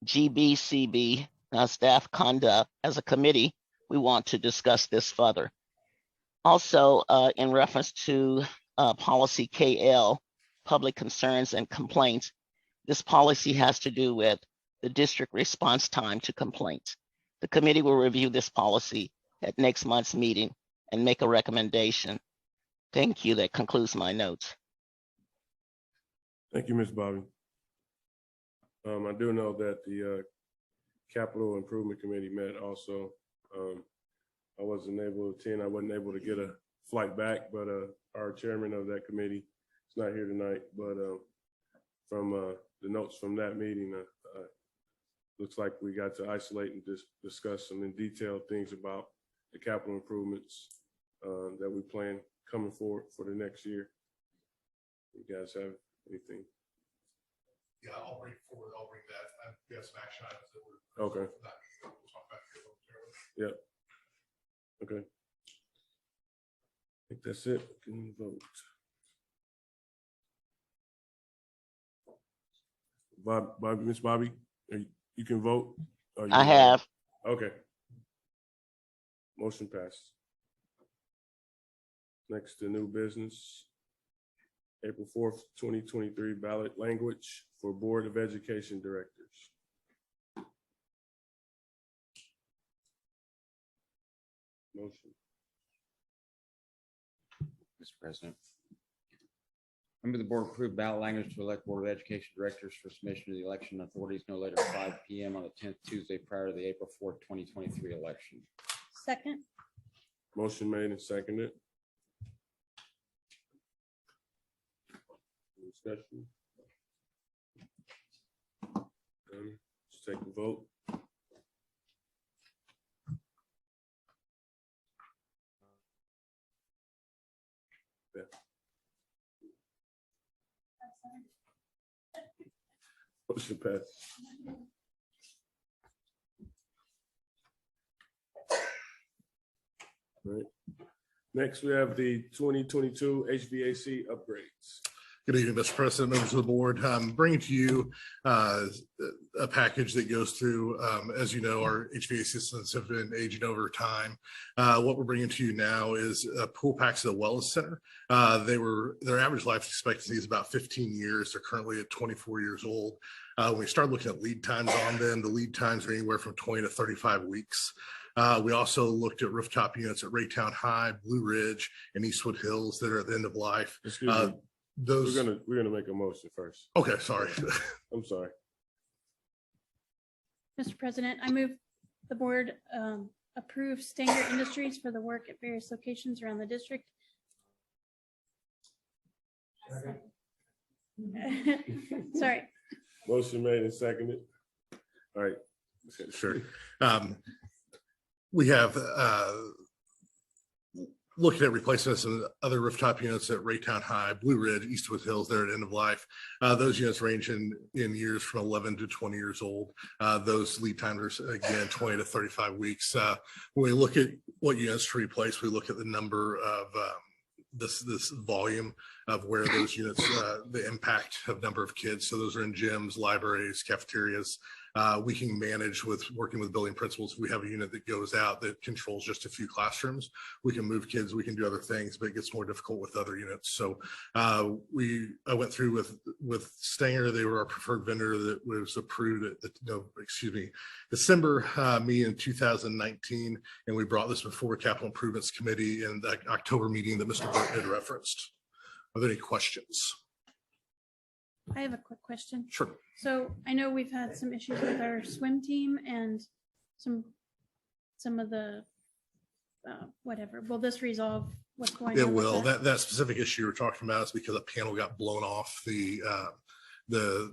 GBCB, staff conduct. As a committee, we want to discuss this further. Also, in reference to policy KL, public concerns and complaints, this policy has to do with the district response time to complaints. The committee will review this policy at next month's meeting and make a recommendation. Thank you. That concludes my notes. Thank you, Ms. Bobby. I do know that the Capital Improvement Committee met also. I wasn't able to attend. I wasn't able to get a flight back, but our chairman of that committee is not here tonight. But from the notes from that meeting, looks like we got to isolate and discuss some in detail things about the capital improvements that we plan coming forward for the next year. You guys have anything? Yeah, I'll bring that. We have some action items that we're. Okay. We'll talk about here momentarily. Yep. Okay. I think that's it. Can you vote? Bobby, Miss Bobby, you can vote? I have. Okay. Motion passed. Next to new business. April 4th, 2023 ballot language for Board of Education directors. Motion. Mr. President. Under the board approved ballot language to elect Board of Education directors for submission to the election authorities no later than 5 p.m. on the 10th Tuesday prior to the April 4th, 2023 election. Second. Motion made and seconded. Discussion. Let's take a vote. Yeah. Motion passed. All right. Next, we have the 2022 HVAC upgrades. Good evening, Mr. President, members of the board. I'm bringing to you a package that goes through, as you know, our HVAC systems have been aging over time. What we're bringing to you now is pool packs at the Wellness Center. Their average life expectancy is about 15 years. They're currently at 24 years old. When we start looking at lead times on them, the lead times are anywhere from 20 to 35 weeks. We also looked at rooftop units at Raytown High, Blue Ridge, and Eastwood Hills that are at the end of life. We're gonna make a motion first. Okay, sorry. I'm sorry. Mr. President, I move the board approve Stanger Industries for the work at various locations around the district. Sorry. Motion made and seconded. All right. Sure. We have looking at replacing some other rooftop units at Raytown High, Blue Ridge, Eastwood Hills, they're at end of life. Those units range in years from 11 to 20 years old. Those lead times are, again, 20 to 35 weeks. When we look at what units to replace, we look at the number of this volume of where those units, the impact of number of kids. So those are in gyms, libraries, cafeterias. We can manage with working with building principals. If we have a unit that goes out that controls just a few classrooms, we can move kids, we can do other things, but it gets more difficult with other units. So I went through with Stanger. They were our preferred vendor that was approved at December meeting in 2019. And we brought this before Capital Improvements Committee in the October meeting that Mr. Burton had referenced. Are there any questions? I have a quick question. Sure. So I know we've had some issues with our swim team and some of the whatever. Will this resolve what's going on? It with will. that? That specific issue you're talking about is because a panel got blown off the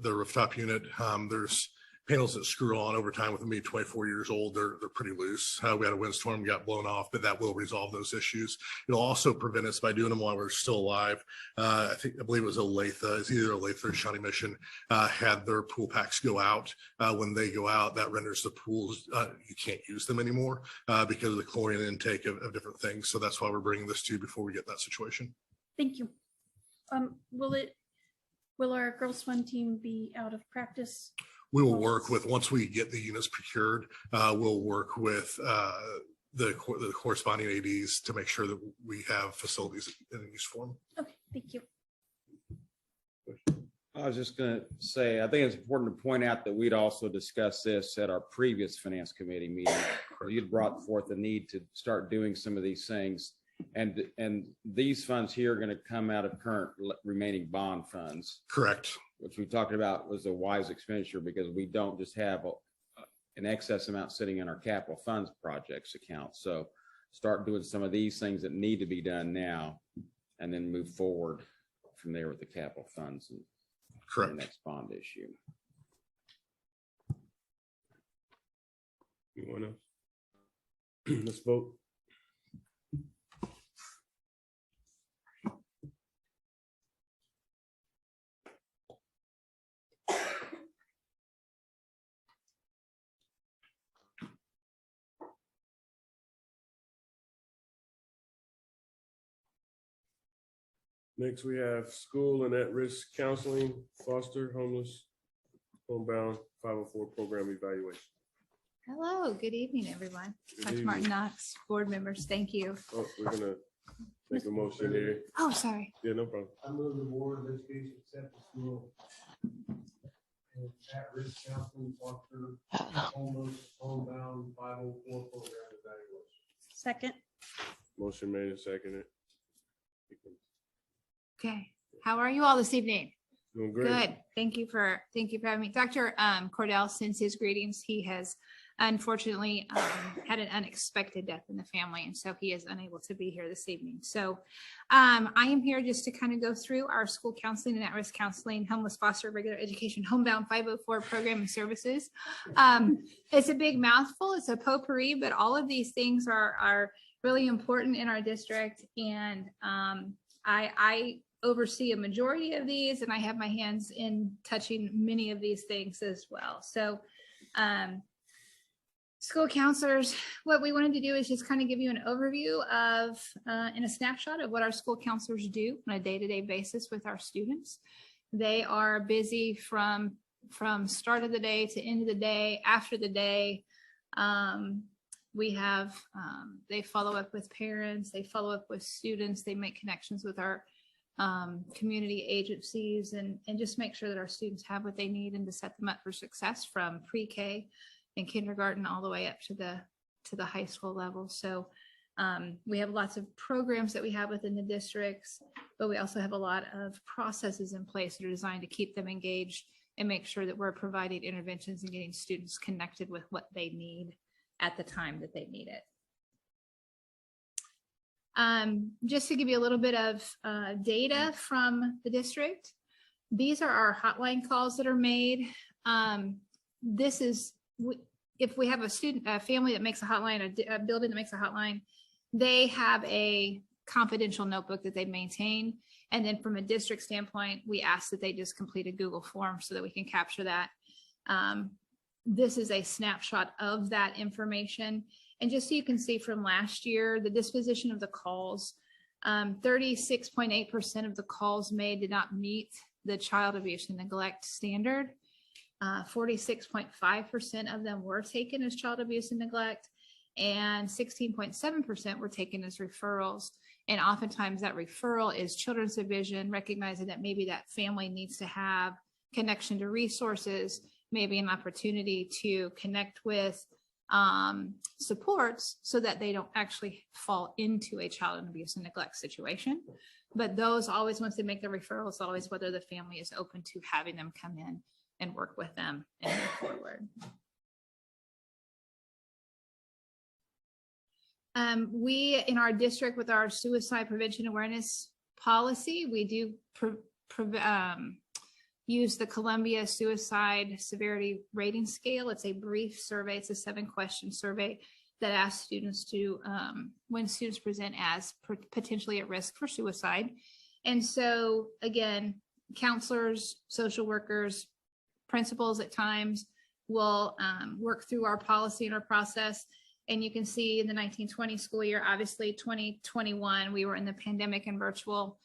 rooftop unit. There's panels that screw on over time with them being 24 years old. They're pretty loose. We had a windstorm, got blown off, but that will resolve those issues. It'll also prevent us by doing them while we're still alive. I believe it was Olathe, it's either Olathe or Shawnee Mission, had their pool packs go out. When they go out, that renders the pools, you can't use them anymore because of the chlorine intake of different things. So that's why we're bringing this to you before we get that situation. Thank you. Will our girls swim team be out of practice? We will work with, once we get the units procured, we'll work with the corresponding ADs to make sure that we have facilities in use for them. Okay, thank you. I was just going to say, I think it's important to point out that we'd also discussed this at our previous finance committee meeting, where you'd brought forth the need to start doing some of these things. And these funds here are going to come out of current remaining bond funds. Correct. Which we talked about was a wise expenditure because we don't just have an excess amount sitting in our capital funds projects account. So start doing some of these things that need to be done now and then move forward from there with the capital funds and correct the next bond issue. Anyone else? Let's vote. Next, we have school and at-risk counseling, foster, homeless, homebound, 504 program evaluation. Hello, good evening, everyone. Good Dr. evening. Martin Knox, board members, thank you. Oh, we're gonna make a motion here. Oh, sorry. Yeah, no problem. I move the board of education accept the school and at-risk counseling, foster, homeless, homebound, 504 program evaluation. Second. Motion made and seconded. Okay, how are you all this evening? Doing great. Good. Thank you for having me. Dr. Cordell sends his greetings. He has unfortunately had an unexpected death in the family, and so he is unable to be here this evening. So I am here just to kind of go through our school counseling and at-risk counseling, homeless, foster, regular education, homebound 504 program and services. It's a big mouthful. It's a potpourri, but all of these things are really important in our district, and I oversee a majority of these, and I have my hands in touching many of these things as well. So school counselors, what we wanted to do is just kind of give you an overview of and a snapshot of what our school counselors do on a day-to-day basis with our students. They are busy from start of the day to end of the day, after the day. We have, they follow up with parents, they follow up with students, they make connections with our community agencies and just make sure that our students have what they need and to set them up for success from pre-K and kindergarten all the way up to the high school level. So we have lots of programs that we have within the districts, but we also have a lot of processes in place that are designed to keep them engaged and make sure that we're providing interventions and getting students connected with what they need at the time that they need it. Just to give you a little bit of data from the district, these are our hotline calls that are made. This is, if we have a family that makes a hotline, a building that makes a hotline, they have a confidential notebook that they maintain. And then from a district standpoint, we ask that they just complete a Google form so that we can capture that. This is a snapshot of that information. And just so you can see from last year, the disposition of the calls, 36.8% of the calls made did not meet the child abuse and neglect standard. 46.5% of them were taken as child abuse and neglect, and 16.7% were taken as referrals. And oftentimes that referral is Children's Division recognizing that maybe that family needs to have connection to resources, maybe an opportunity to connect with supports so that they don't actually fall into a child abuse and neglect situation. But those always, once they make the referrals, always whether the family is open to having them come in and work with them and move forward. We, in our district, with our suicide prevention awareness policy, we do use the Columbia Suicide Severity Rating Scale. It's a brief survey. It's a 7-question survey that asks students to, when students present as potentially at risk for suicide. And so again, counselors, social workers, principals at times will work through our policy and our process. And you can see in the 1920 school year, obviously 2021, we were in the pandemic and virtual.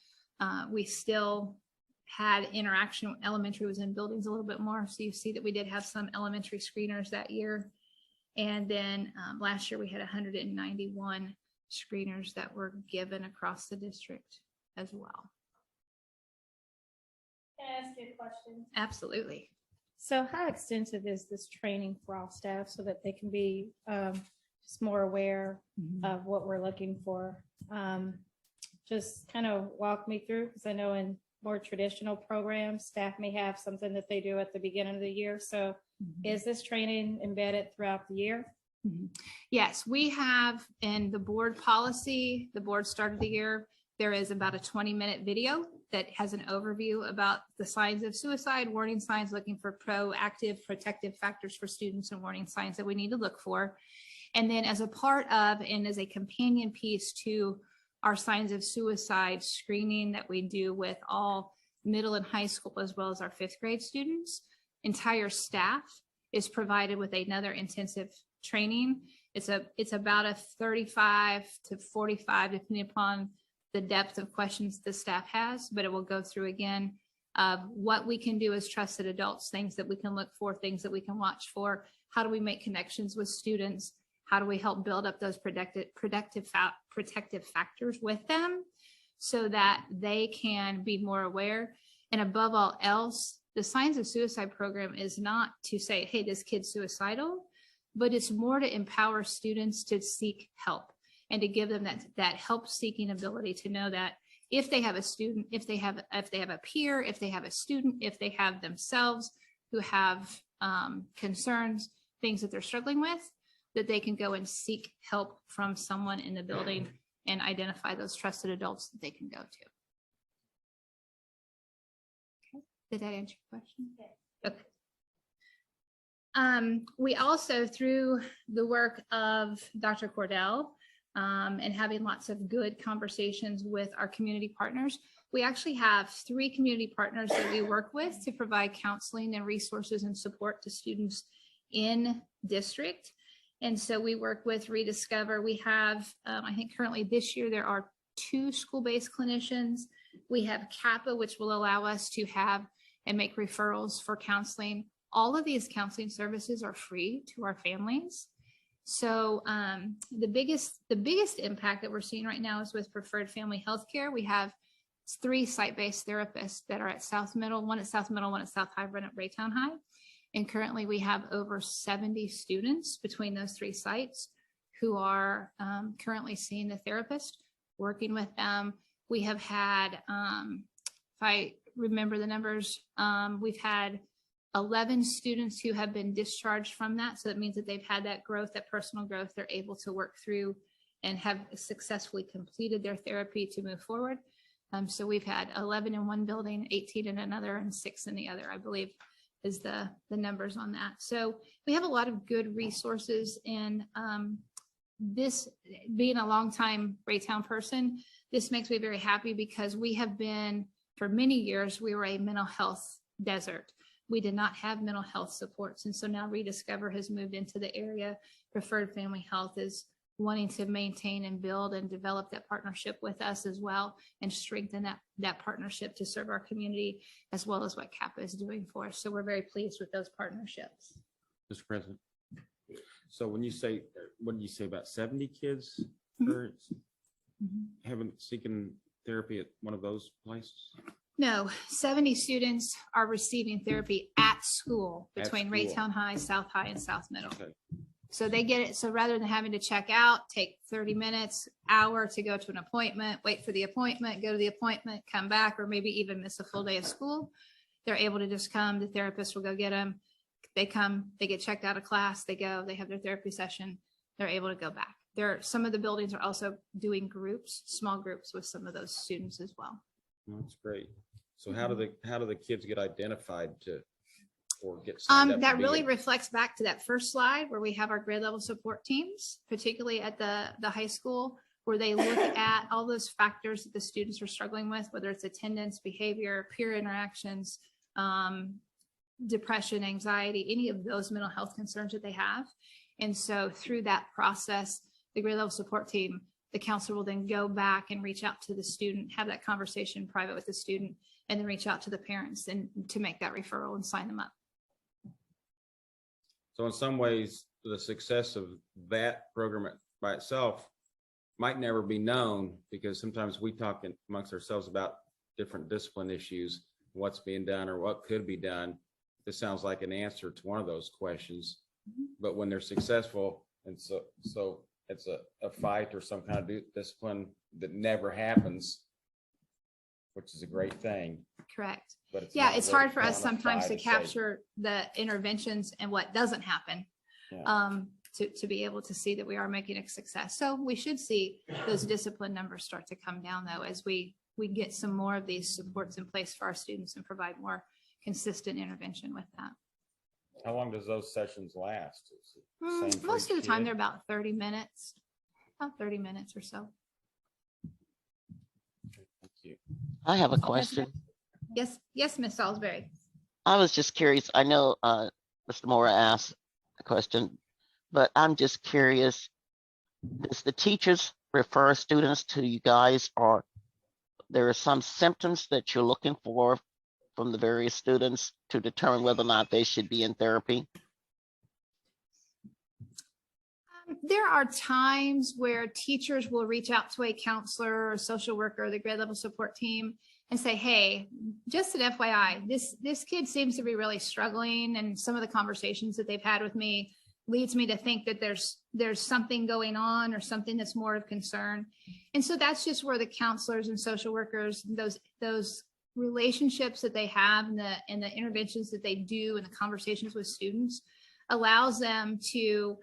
We still had interaction. Elementary was in buildings a little bit more. So you see that we did have some elementary screeners that year. And then last year we had 191 screeners that were given across the district as well. Can I ask you a question? Absolutely. So how extensive is this training for all staff so that they can be just more aware of what we're looking for? Just kind of walk me through, because I know in more traditional programs, staff may have something that they do at the beginning of the year. So is this training embedded throughout the year? Yes, we have in the board policy, the board started the year, there is about a 20-minute video that has an overview about the signs of suicide, warning signs, looking for proactive protective factors for students, and warning signs that we need to look for. And then as a part of and as a companion piece to our signs of suicide screening that we do with all middle and high school, as well as our 5th grade students, entire staff is provided with another intensive training. It's about a 35 to 45, depending upon the depth of questions the staff has, but it will go through again what we can do as trusted adults, things that we can look for, things that we can watch for. How do we make connections with students? How do we help build up those protective factors with them so that they can be more aware? And above all else, the Signs of Suicide program is not to say, hey, this kid's suicidal, but it's more to empower students to seek help and to give them that help seeking ability to know that if they have a student, if they have a peer, if they have a student, if they have themselves who have concerns, things that they're struggling with, that they can go and seek help from someone in the building and identify those trusted adults that they can go to. Okay. Did that answer your question? Okay. We also, through the work of Dr. Cordell and having lots of good conversations with our community partners, we actually have 3 community partners that we work with to provide counseling and resources and support to students in district. And so we work with Rediscover. We have, I think currently this year, there are 2 school-based clinicians. We have CAPA, which will allow us to have and make referrals for counseling. All of these counseling services are free to our families. So the biggest impact that we're seeing right now is with Preferred Family Healthcare. We have 3 site-based therapists that are at South Middle, one at South Middle, one at South High, one at Raytown High. And currently we have over 70 students between those 3 sites who are currently seeing the therapist, working with them. We have had, if I remember the numbers, we've had 11 students who have been discharged from that. So that means that they've had that growth, that personal growth, they're able to work through and have successfully completed their therapy to move forward. So we've had 11 in one building, 18 in another, and 6 in the other, I believe is the numbers on that. So we have a lot of good resources, and this, being a longtime Raytown person, this makes me very happy because we have been, for many years, we were a mental health desert. We did not have mental health supports. And so now Rediscover has moved into the area. Preferred Family Health is wanting to maintain and build and develop that partnership with us as well and strengthen that partnership to serve our community as well as what Kappa is doing for us. So we're very pleased with those partnerships. Mr. President. So when you say, what did you say about 70 kids are seeking therapy at one of those places? No, 70 students are receiving therapy at school At between school. Raytown High, South High, and South Middle. Okay. So they get it. So rather than having to check out, take 30 minutes, hour to go to an appointment, wait for the appointment, go to the appointment, come back, or maybe even miss a full day of school, they're able to just come. The therapist will go get them. They come, they get checked out of class, they go, they have their therapy session, they're able to go back. Some of the buildings are also doing groups, small groups with some of those students as well. Well, that's great. So how do the kids get identified to or get signed up? That to be really a- reflects back to that first slide where we have our grade level support teams, particularly at the high school, where they look at all those factors that the students are struggling with, whether it's attendance, behavior, peer interactions, depression, anxiety, any of those mental health concerns that they have. And so through that process, the grade level support team, the counselor will then go back and reach out to the student, have that conversation private with the student, and then reach out to the parents and to make that referral and sign them up. So in some ways, the success of that program by itself might never be known because sometimes we talk amongst ourselves about different discipline issues, what's being done or what could be done. This sounds like an answer to one of those questions, but when they're successful, and so it's a fight or some kind of discipline that never happens, which is a great thing. Correct. But it's Yeah, not it's really hard for us sometimes quantified to say, capture the interventions and what doesn't happen Yeah. to be able to see that we are making a success. So we should see those discipline numbers start to come down though, as we get some more of these supports in place for our students and provide more consistent intervention with that. How long does those sessions last? Is it the same for Most of each the time, kid? they're about 30 minutes, about 30 minutes or so. Thank you. I have a question. Yes, Ms. Salisbury. I was just curious. I know Mr. Mora asked a question, but I'm just curious. Does the teachers refer students to you guys, or there are some symptoms that you're looking for from the various students to determine whether or not they should be in therapy? There are times where teachers will reach out to a counselor or social worker or the grade level support team and say, hey, just an FYI, this kid seems to be really struggling, and some of the conversations that they've had with me leads me to think that there's something going on or something that's more of concern. And so that's just where the counselors and social workers, those relationships that they have and the interventions that they do and the conversations with students allows them to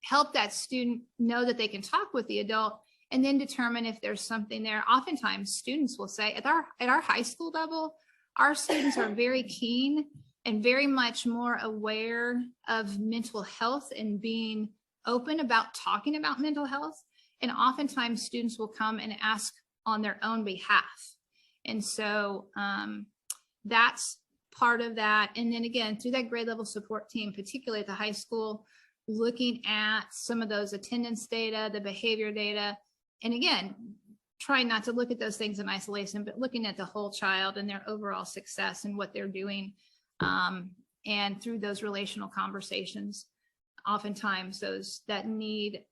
help that student know that they can talk with the adult and then determine if there's something there. Oftentimes students will say at our high school level, our students are very keen and very much more aware of mental health and being open about talking about mental health. And oftentimes students will come and ask on their own behalf. And so that's part of that. And then again, through that grade level support team, particularly at the high school, looking at some of those attendance data, the behavior data, and again, trying not to look at those things in isolation, but looking at the whole child and their overall success and what they're doing. And through those relational conversations, oftentimes that need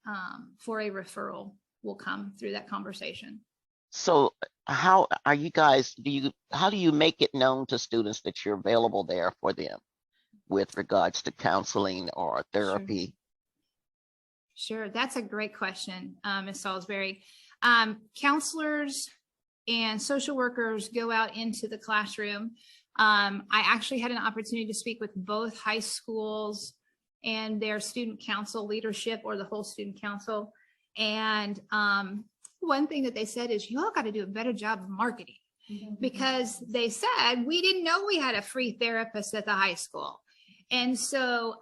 for a referral will come through that conversation. So how are you guys, how do you make it known to students that you're available there for them with regards to counseling or therapy? Sure, that's a great question, Ms. Salisbury. Counselors and social workers go out into the classroom. I actually had an opportunity to speak with both high schools and their student council leadership, or the whole student council. And one thing that they said is, you all got to do a better job of marketing, because they said, we didn't know we had a free therapist at the high school. And so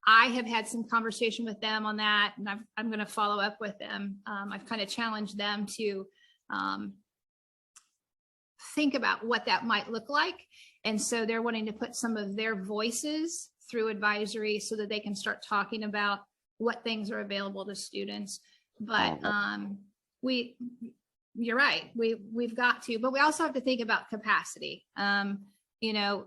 I have had some conversation with them on that, and I'm going to follow up with them. I've kind of challenged them to think about what that might look like. And so they're wanting to put some of their voices through advisory so that they can start talking about what things are available to students. But you're right, we've got to, but we also have to think about capacity. You know,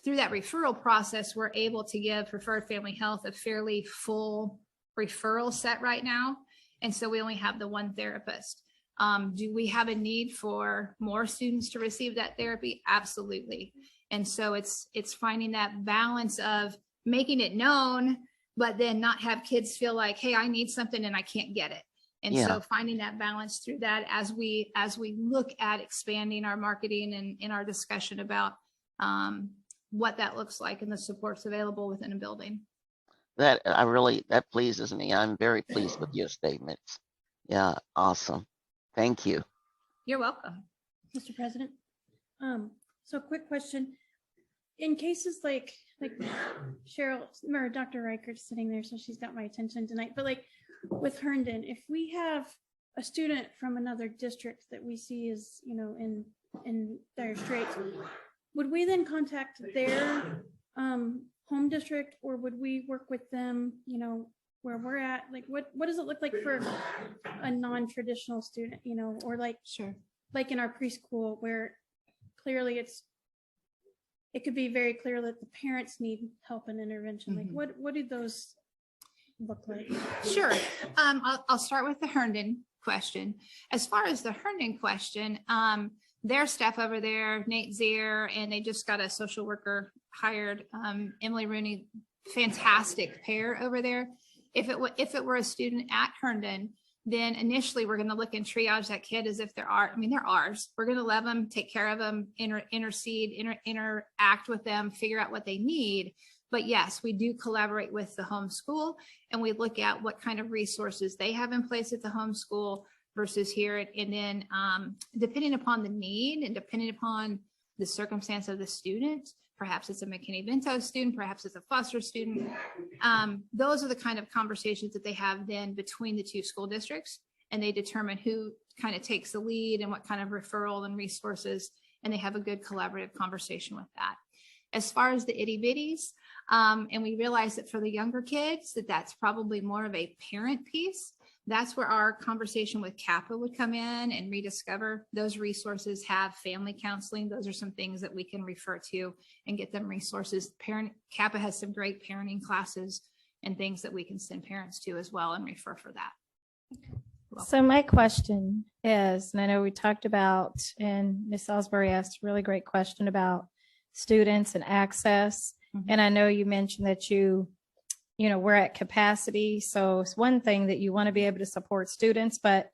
through that referral process, we're able to give Preferred Family Health a fairly full referral set right now. And so we only have the one therapist. Do we have a need for more students to receive that therapy? Absolutely. And so it's finding that balance of making it known, but then not have kids feel like, hey, I need something and I can't get it. And so finding that balance through that as we look at expanding our marketing and in our discussion about what that looks like and the supports available within a building. That pleases me. I'm very pleased with your statements. Yeah, awesome. Thank you. You're welcome. Mr. President. So quick question. In cases like Cheryl or Dr. Reichert's sitting there, so she's got my attention tonight, but like with Herndon, if we have a student from another district that we see is, you know, in dire straits, would we then contact their home district, or would we work with them, you know, where we're at? Like what does it look like for a non-traditional student, you know, or like like in our preschool where clearly it could be very clear that the parents need help and intervention. Like what do those look like? Sure. I'll start with the Herndon question. As far as the Herndon question, their staff over there, Nate Zier, and they just got a social worker hired, Emily Rooney, fantastic pair over there. If it were a student at Herndon, then initially we're going to look and triage that kid as if they're ours. We're going to love them, take care of them, intercede, interact with them, figure out what they need. But yes, we do collaborate with the home school, and we look at what kind of resources they have in place at the home school versus here. And then depending upon the need and depending upon the circumstance of the student, perhaps it's a McKinney-Vento student, perhaps it's a Foster student. Those are the kind of conversations that they have then between the two school districts, and they determine who kind of takes the lead and what kind of referral and resources, and they have a good collaborative conversation with that. As far as the itty bitties, and we realize that for the younger kids, that's probably more of a parent piece. That's where our conversation with CAPA would come in and Rediscover. Those resources have family counseling. Those are some things that we can refer to and get them resources. CAPA has some great parenting classes and things that we can send parents to as well and refer for that. So my question is, and I know we talked about, and Ms. Salisbury asked a really great question about students and access. And I know you mentioned that you know, we're at capacity. So it's one thing that you want to be able to support students, but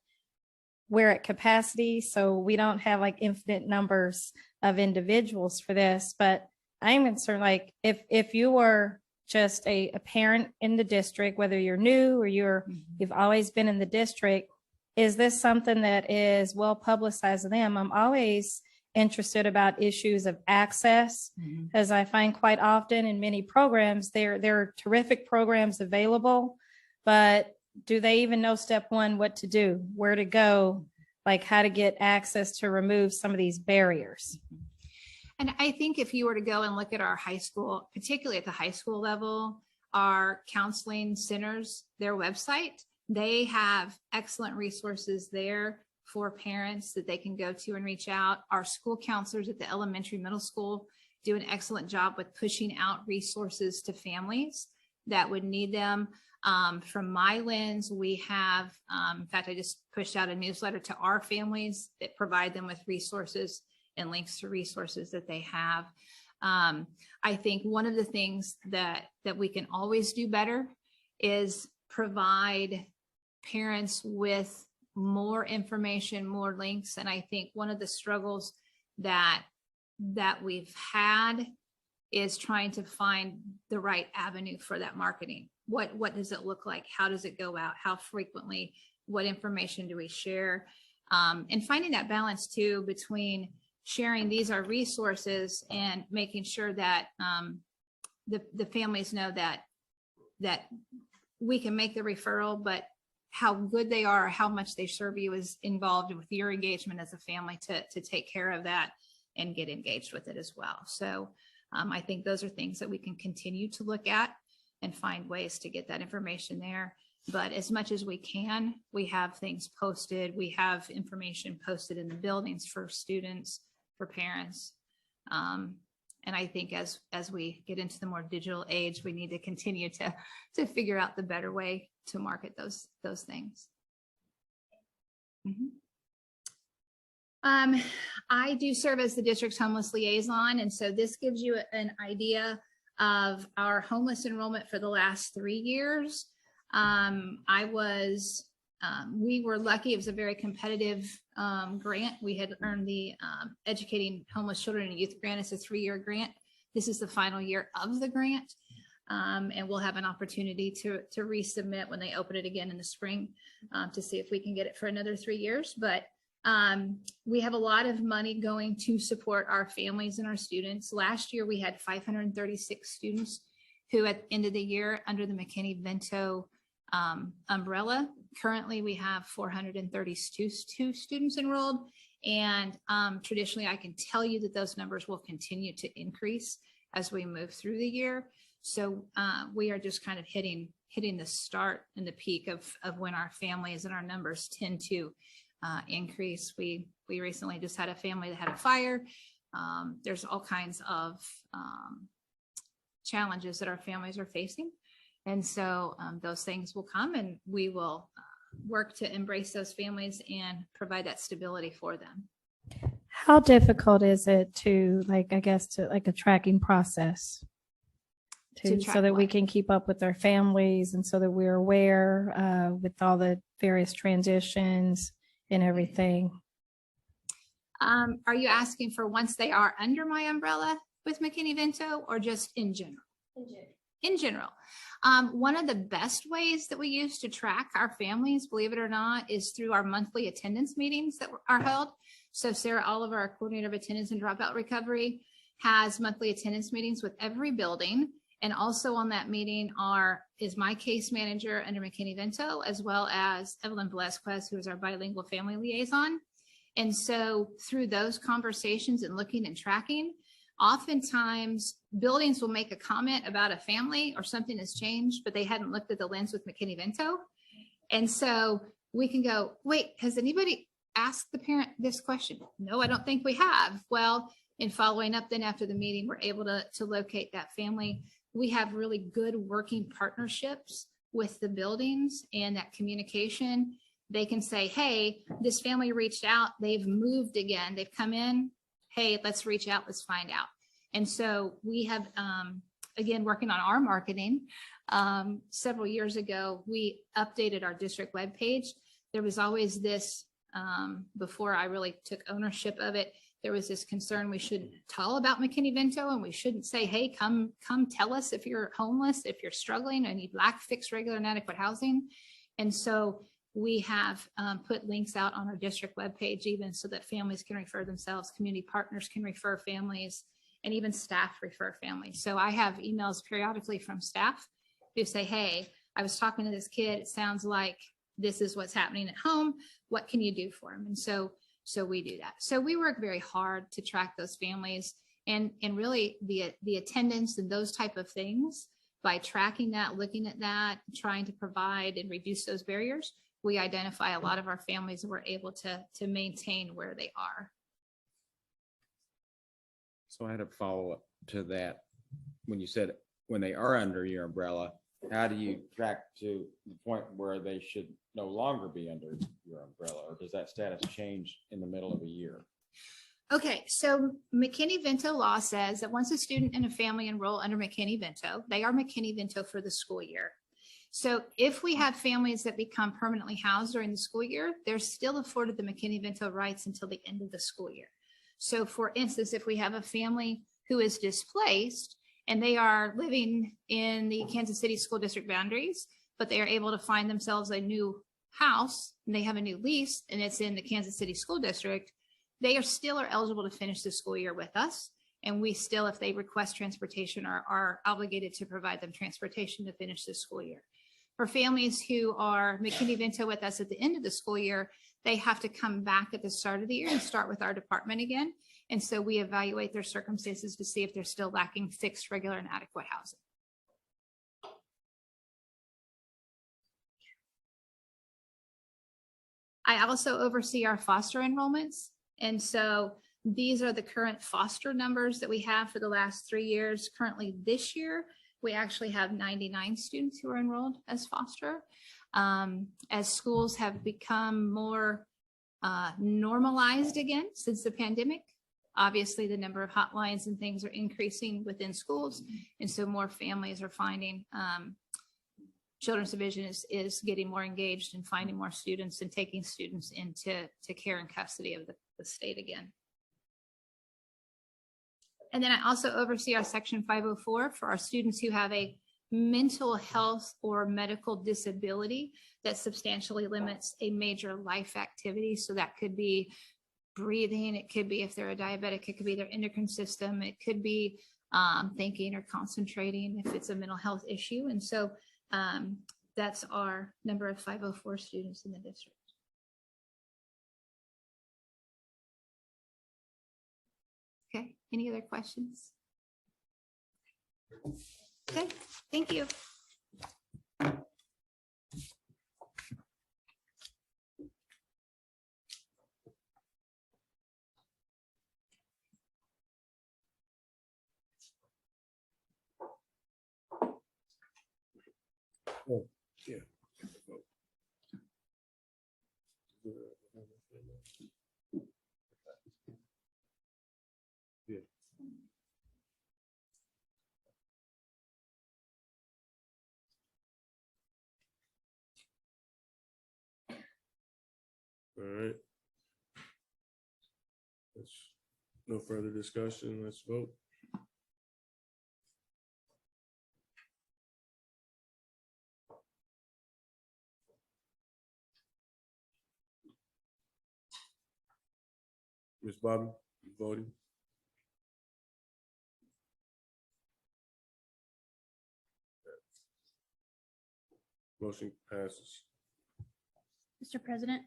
we're at capacity. So we don't have like infinite numbers of individuals for this. But I'm concerned, like if you were just a parent in the district, whether you're new or you've always been in the district, is this something that is well publicized to them? I'm always interested about issues of access, as I find quite often in many programs, there are terrific programs available, but do they even know step one, what to do, where to go, like how to get access to remove some of these barriers? And I think if you were to go and look at our high school, particularly at the high school level, our counseling centers, their website, they have excellent resources there for parents that they can go to and reach out. Our school counselors at the elementary, middle school do an excellent job with pushing out resources to families that would need them. From my lens, we have, in fact, I just pushed out a newsletter to our families that provide them with resources and links to resources that they have. I think one of the things that we can always do better is provide parents with more information, more links. And I think one of the struggles that we've had is trying to find the right avenue for that marketing. What does it look like? How does it go out? How frequently? What information do we share? And finding that balance too between sharing these are resources and making sure that the families know that we can make the referral, but how good they are, how much they serve you is involved with your engagement as a family to take care of that and get engaged with it as well. So I think those are things that we can continue to look at and find ways to get that information there. But as much as we can, we have things posted. We have information posted in the buildings for students, for parents. And I think as we get into the more digital age, we need to continue to figure out the better way to market those things. I do serve as the district's homeless liaison, and so this gives you an idea of our homeless enrollment for the last 3 years. We were lucky. It was a very competitive grant. We had earned the Educating Homeless Children and Youth Grant. It's a 3-year grant. This is the final year of the grant. And we'll have an opportunity to resubmit when they open it again in the spring to see if we can get it for another 3 years. But we have a lot of money going to support our families and our students. Last year, we had 536 students who at the end of the year under the McKinney-Vento umbrella. Currently, we have 432 students enrolled. And traditionally, I can tell you that those numbers will continue to increase as we move through the year. So we are just kind of hitting the start and the peak of when our families and our numbers tend to increase. We recently just had a family that had a fire. There's all kinds of challenges that our families are facing. And so those things will come, and we will work to embrace those families and provide that stability for them. How difficult is it to a tracking process so that we can keep up with our families and so that we're aware with all the various transitions and everything? Are you asking for once they are under my umbrella with McKinney-Vento, or just in general? In general. One of the best ways that we use to track our families, believe it or not, is through our monthly attendance meetings that are held. So Sarah Oliver, our coordinator of attendance and dropout recovery, has monthly attendance meetings with every building. And also on that meeting is my case manager under McKinney-Vento, as well as Evelyn Velazquez, who is our bilingual family liaison. And so through those conversations and looking and tracking, oftentimes buildings will make a comment about a family or something has changed, but they hadn't looked at the lens with McKinney-Vento. And so we can go, wait, has anybody asked the parent this question? No, I don't think we have. Well, in following up then after the meeting, we're able to locate that family. We have really good working partnerships with the buildings and that communication. They can say, hey, this family reached out, they've moved again, they've come in. Hey, let's reach out, let's find out. And so we have, again, working on our marketing. Several years ago, we updated our district webpage. There was always this, before I really took ownership of it, there was this concern we shouldn't tell about McKinney-Vento, and we shouldn't say, hey, come tell us if you're homeless, if you're struggling and you lack fixed, regular, and adequate housing. And so we have put links out on our district webpage, even so that families can refer themselves, community partners can refer families, and even staff refer families. So I have emails periodically from staff who say, hey, I was talking to this kid. It sounds like this is what's happening at home. What can you do for him? And so we do that. So we work very hard to track those families and really the attendance and those type of things. By tracking that, looking at that, trying to provide and reduce those barriers, we identify a lot of our families and we're able to maintain where they are. So I had a follow-up to that. When you said when they are under your umbrella, how do you track to the point where they should no longer be under your umbrella, or does that status change in the middle of a year? Okay, so McKinney-Vento law says that once a student and a family enroll under McKinney-Vento, they are McKinney-Vento for the school year. So if we have families that become permanently housed during the school year, they're still afforded the McKinney-Vento rights until the end of the school year. So for instance, if we have a family who is displaced and they are living in the Kansas City School District boundaries, but they are able to find themselves a new house and they have a new lease and it's in the Kansas City School District, they are still eligible to finish the school year with us. And we still, if they request transportation, are obligated to provide them transportation to finish the school year. For families who are McKinney-Vento with us at the end of the school year, they have to come back at the start of the year and start with our department again. And so we evaluate their circumstances to see if they're still lacking fixed, regular, and adequate housing. I also oversee our foster enrollments. And so these are the current foster numbers that we have for the last 3 years. Currently this year, we actually have 99 students who are enrolled as foster. As schools have become more normalized again since the pandemic, obviously the number of hotlines and things are increasing within schools. And so more families are finding Children's Division is getting more engaged in finding more students and taking students into care and custody of the state again. And then I also oversee our Section 504 for our students who have a mental health or medical disability that substantially limits a major life activity. So that could be breathing, it could be if they're a diabetic, it could be their endocrine system, it could be thinking or concentrating if it's a mental health issue. And so that's our number of 504 students in the district. Okay, any other questions? Okay, thank you. Oh, yeah. Yeah. All right. No further discussion. Let's vote. Ms. Bobby, you voting? Motion passes. Mr. President,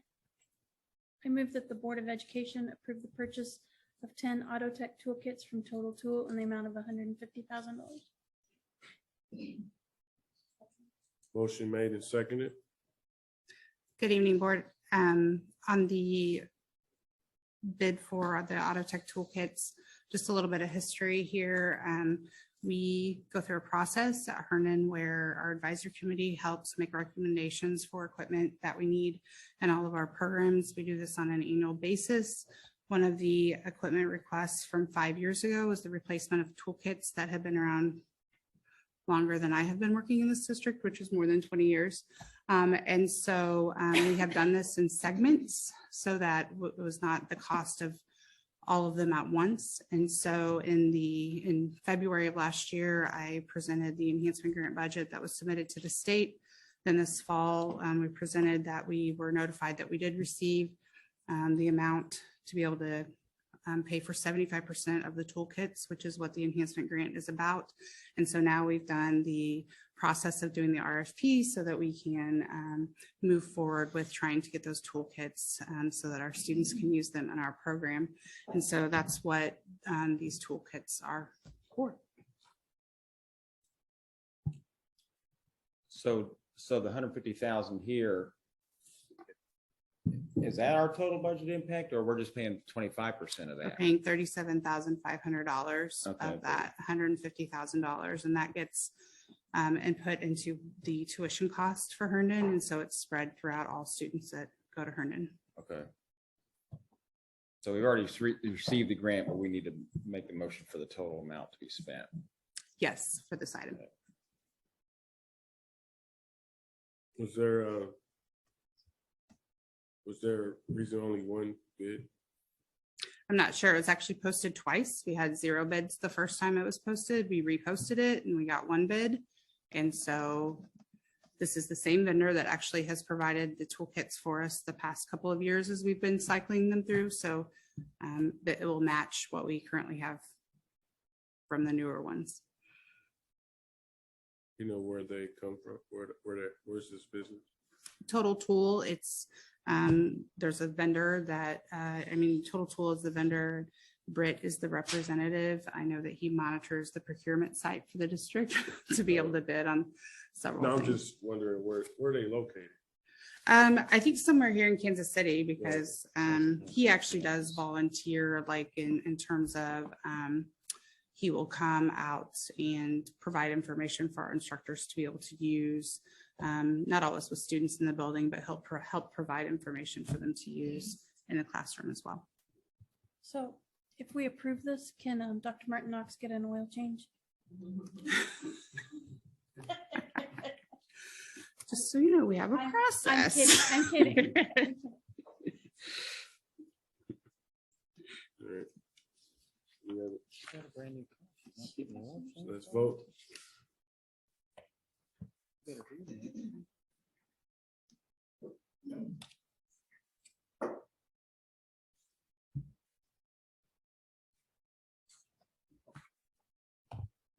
I move that the Board of Education approve the purchase of 10 Auto Tech toolkits from Total Tool in the amount of $150,000. Motion made and seconded. Good evening, Board. On the bid for the Auto Tech toolkits, just a little bit of history here. We go through a process at Hernan where our advisory committee helps make recommendations for equipment that we need in all of our programs. We do this on an annual basis. One of the equipment requests from 5 years ago was the replacement of toolkits that have been around longer than I have been working in this district, which is more than 20 years. And so we have done this in segments so that it was not the cost of all of them at once. And so in February of last year, I presented the enhancement grant budget that was submitted to the state. Then this fall, we presented that we were notified that we did receive the amount to be able to pay for 75% of the toolkits, which is what the enhancement grant is about. And so now we've done the process of doing the RFP so that we can move forward with trying to get those toolkits so that our students can use them in our program. And so that's what these toolkits are for. So the 150,000 here, is that our total budget impact, or we're just paying 25% of We're that? paying $37,500 Okay. of that $150,000, and that gets input into the tuition cost for Herndon, and so it's spread throughout all students that go to Herndon. Okay. So we've already received the grant, but we need to make the motion for the total amount to be spent. Yes, for this item. Was there a reason only one bid? I'm not sure. It was actually posted twice. We had 0 bids the first time it was posted. We reposted it and we got 1 bid. And so this is the same vendor that actually has provided the toolkits for us the past couple of years as we've been cycling them through. So that it will match what we currently have from the newer ones. You know where they come from? Where's this business? Total Tool, it's there's a vendor that Total Tool is the vendor. Britt is the representative. I know that he monitors the procurement site for the district to be able to bid on several No, I'm things. just wondering where are they located? I think somewhere here in Kansas City, because he actually does volunteer, like in terms of he will come out and provide information for our instructors to be able to use. Not always with students in the building, but help provide information for them to use in the classroom as well. So if we approve this, can Dr. Martin Knox get an oil change? Just so you know, we have a process. I'm kidding. All right. We have it. So let's vote.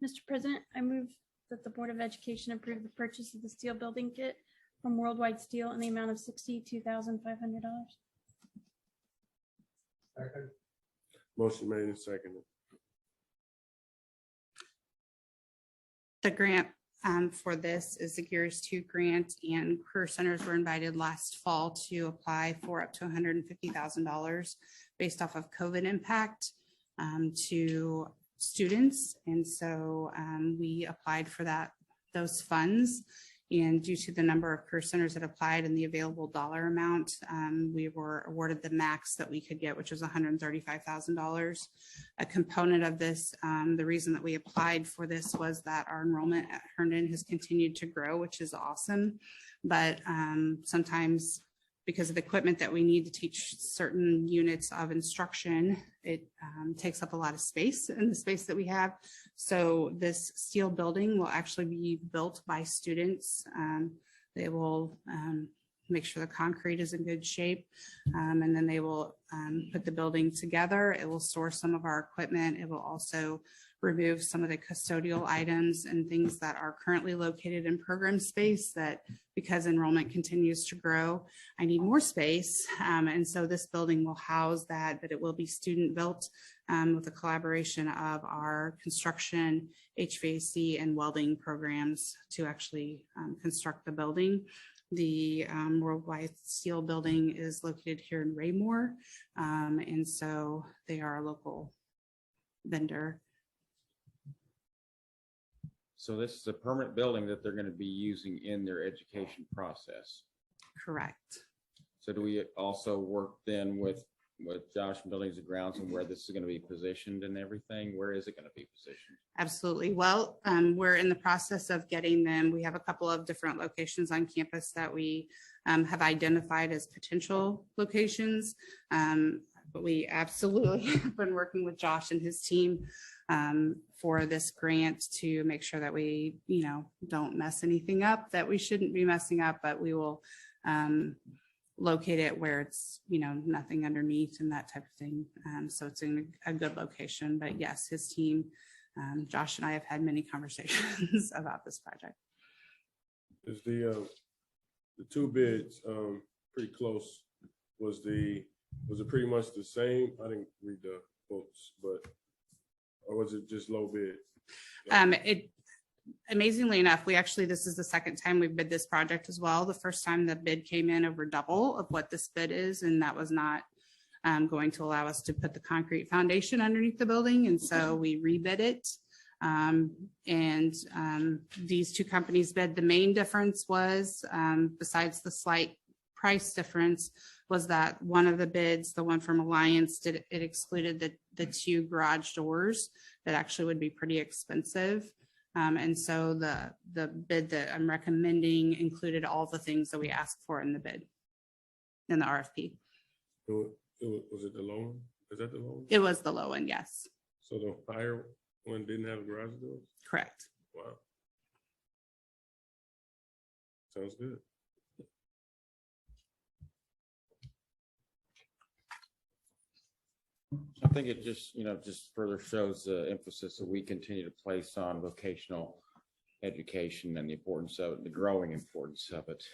Mr. President, I move that the Board of Education approve the purchase of the steel building kit from Worldwide Steel in the amount of $62,500. Motion made and seconded. The grant for this is the Gears 2 grant, and career centers were invited last fall to apply for up to $150,000 based off of COVID impact to students. And so we applied for those funds. And due to the number of career centers that applied and the available dollar amount, we were awarded the max that we could get, which was $135,000. A component of this, the reason that we applied for this was that our enrollment at Herndon has continued to grow, which is awesome. But sometimes because of the equipment that we need to teach certain units of instruction, it takes up a lot of space in the space that we have. So this steel building will actually be built by students. They will make sure the concrete is in good shape, and then they will put the building together. It will store some of our equipment. It will also remove some of the custodial items and things that are currently located in program space that, because enrollment continues to grow, I need more space. And so this building will house that, but it will be student built with the collaboration of our construction, HVAC, and welding programs to actually construct the building. The Worldwide Steel building is located here in Raymore. And so they are a local vendor. So this is a permanent building that they're going to be using in their education process. Correct. So do we also work then with Josh from Buildings and Grounds and where this is going to be positioned and everything? Where is it going to be positioned? Absolutely. Well, we're in the process of getting them. We have a couple of different locations on campus that we have identified as potential locations. But we absolutely have been working with Josh and his team for this grant to make sure that we, don't mess anything up that we shouldn't be messing up, but we will locate it where it's, nothing underneath and that type of thing. So it's in a good location. But yes, his team, Josh and I have had many conversations about this project. Is the two bids pretty close? Was it pretty much the same? I didn't read the quotes, or was it just low bid? Amazingly enough, this is the second time we've bid this project as well. The first time the bid came in over double of what this bid is, and that was not going to allow us to put the concrete foundation underneath the building. And so we rebid it. These two companies bid. The main difference was, besides the slight price difference, was that one of the bids, the one from Alliance, it excluded the two garage doors that actually would be pretty expensive. And so the bid that I'm recommending included all the things that we asked for in the bid, in the RFP. Was it the low one? Is that the low one? It was the low one, yes. So the higher one didn't have garage doors? Correct. Wow. Sounds good. I think it just further shows the emphasis that we continue to place on vocational education and the importance of it, the growing importance of it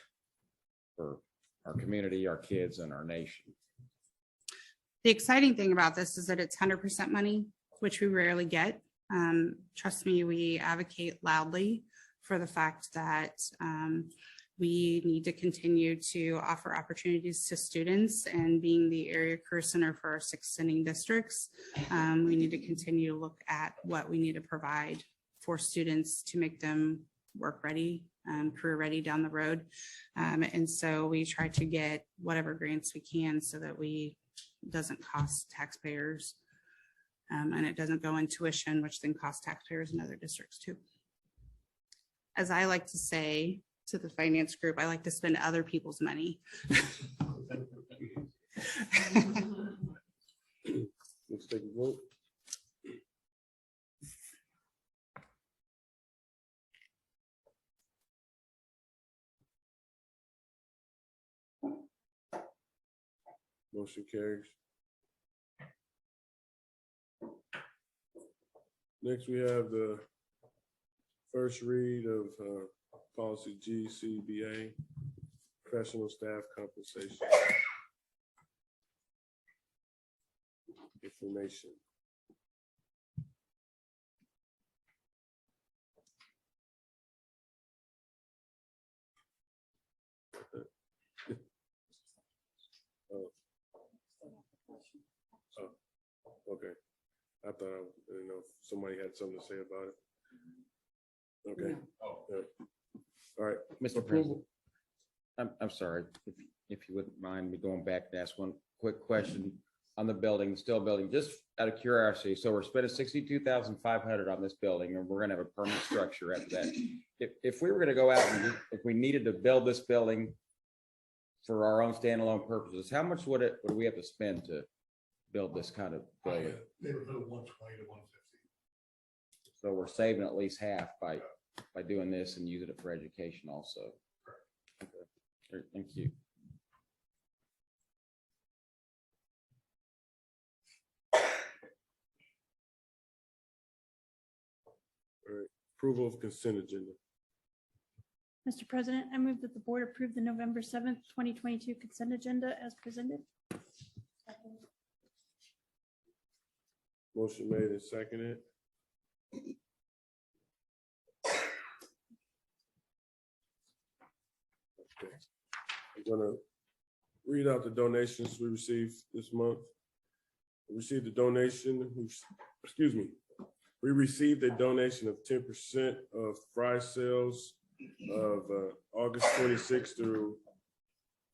for our community, our kids, and our nation. The exciting thing about this is that it's 100% money, which we rarely get. Trust me, we advocate loudly for the fact that We need to continue to offer opportunities to students, and being the area career center for our 6 sending districts, we need to continue to look at what we need to provide for students to make them work ready, career ready down the road. And so we try to get whatever grants we can so that it doesn't cost taxpayers, and it doesn't go in tuition, which then costs taxpayers in other districts too. As I like to say to the finance group, I like to spend other people's money. Let's take a vote. Motion carries. Next, we have the first read of policy GCBA, professional staff compensation. Information. Okay. I thought, I didn't know if somebody had something to say about it. Okay. Yeah. All right. Mr. President, I'm sorry, if you wouldn't mind me going back to ask one quick question on the building, the Still building, just out of curiosity. So we're spending $62,500 on this building, and we're gonna have a permanent structure after that. If we were gonna go out and if we needed to build this building for our own standalone purposes, how much would we have to spend to build this kind of building? Neighborhood of 120 to 150. So we're saving at least half by doing this and using it for education also. Okay. Thank you. All right. Approval of consent agenda. Mr. President, I move that the board approve the November 7th, 2022 consent agenda as presented. Motion made and seconded. Okay. I'm gonna read out the donations we received this month. We received a donation, we received a donation of 10% of fry sales of August 26th through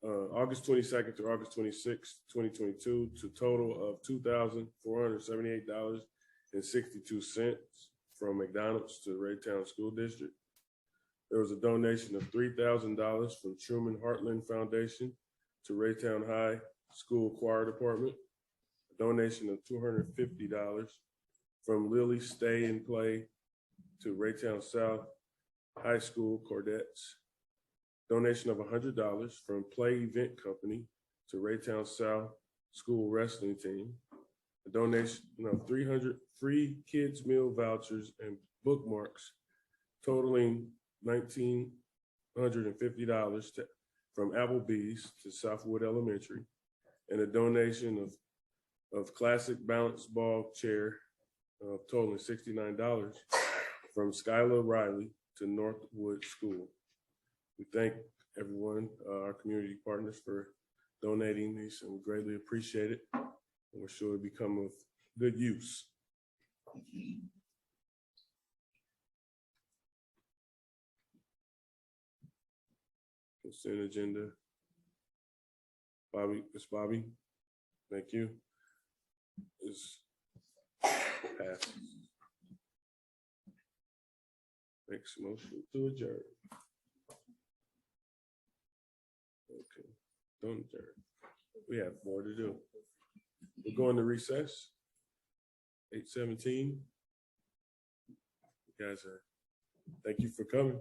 August 22nd through August 26th, 2022, to total of $2,478.62 from McDonald's to Raytown School District. There was a donation of $3,000 from Truman Heartland Foundation to Raytown High School Choir Department. A donation of $250 from Lily Stay and Play to Raytown South High School Cordettes. Donation of $100 from Play Event Company to Raytown South School Wrestling Team. A donation of 300 free kids meal vouchers and bookmarks totaling $1,950 from Applebee's to Southwood Elementary, and a donation of classic balance ball chair totaling $69 from Skylar Riley to Northwood School. We thank everyone, our community partners, for donating these, and we greatly appreciate it. And we're sure it'll become of good use. Consent agenda. Bobby, Miss Bobby, thank you. Is passed. Next motion to adjourn. Okay, don't adjourn. We have more to do. We're going to recess. 8:17. You guys thank you for coming.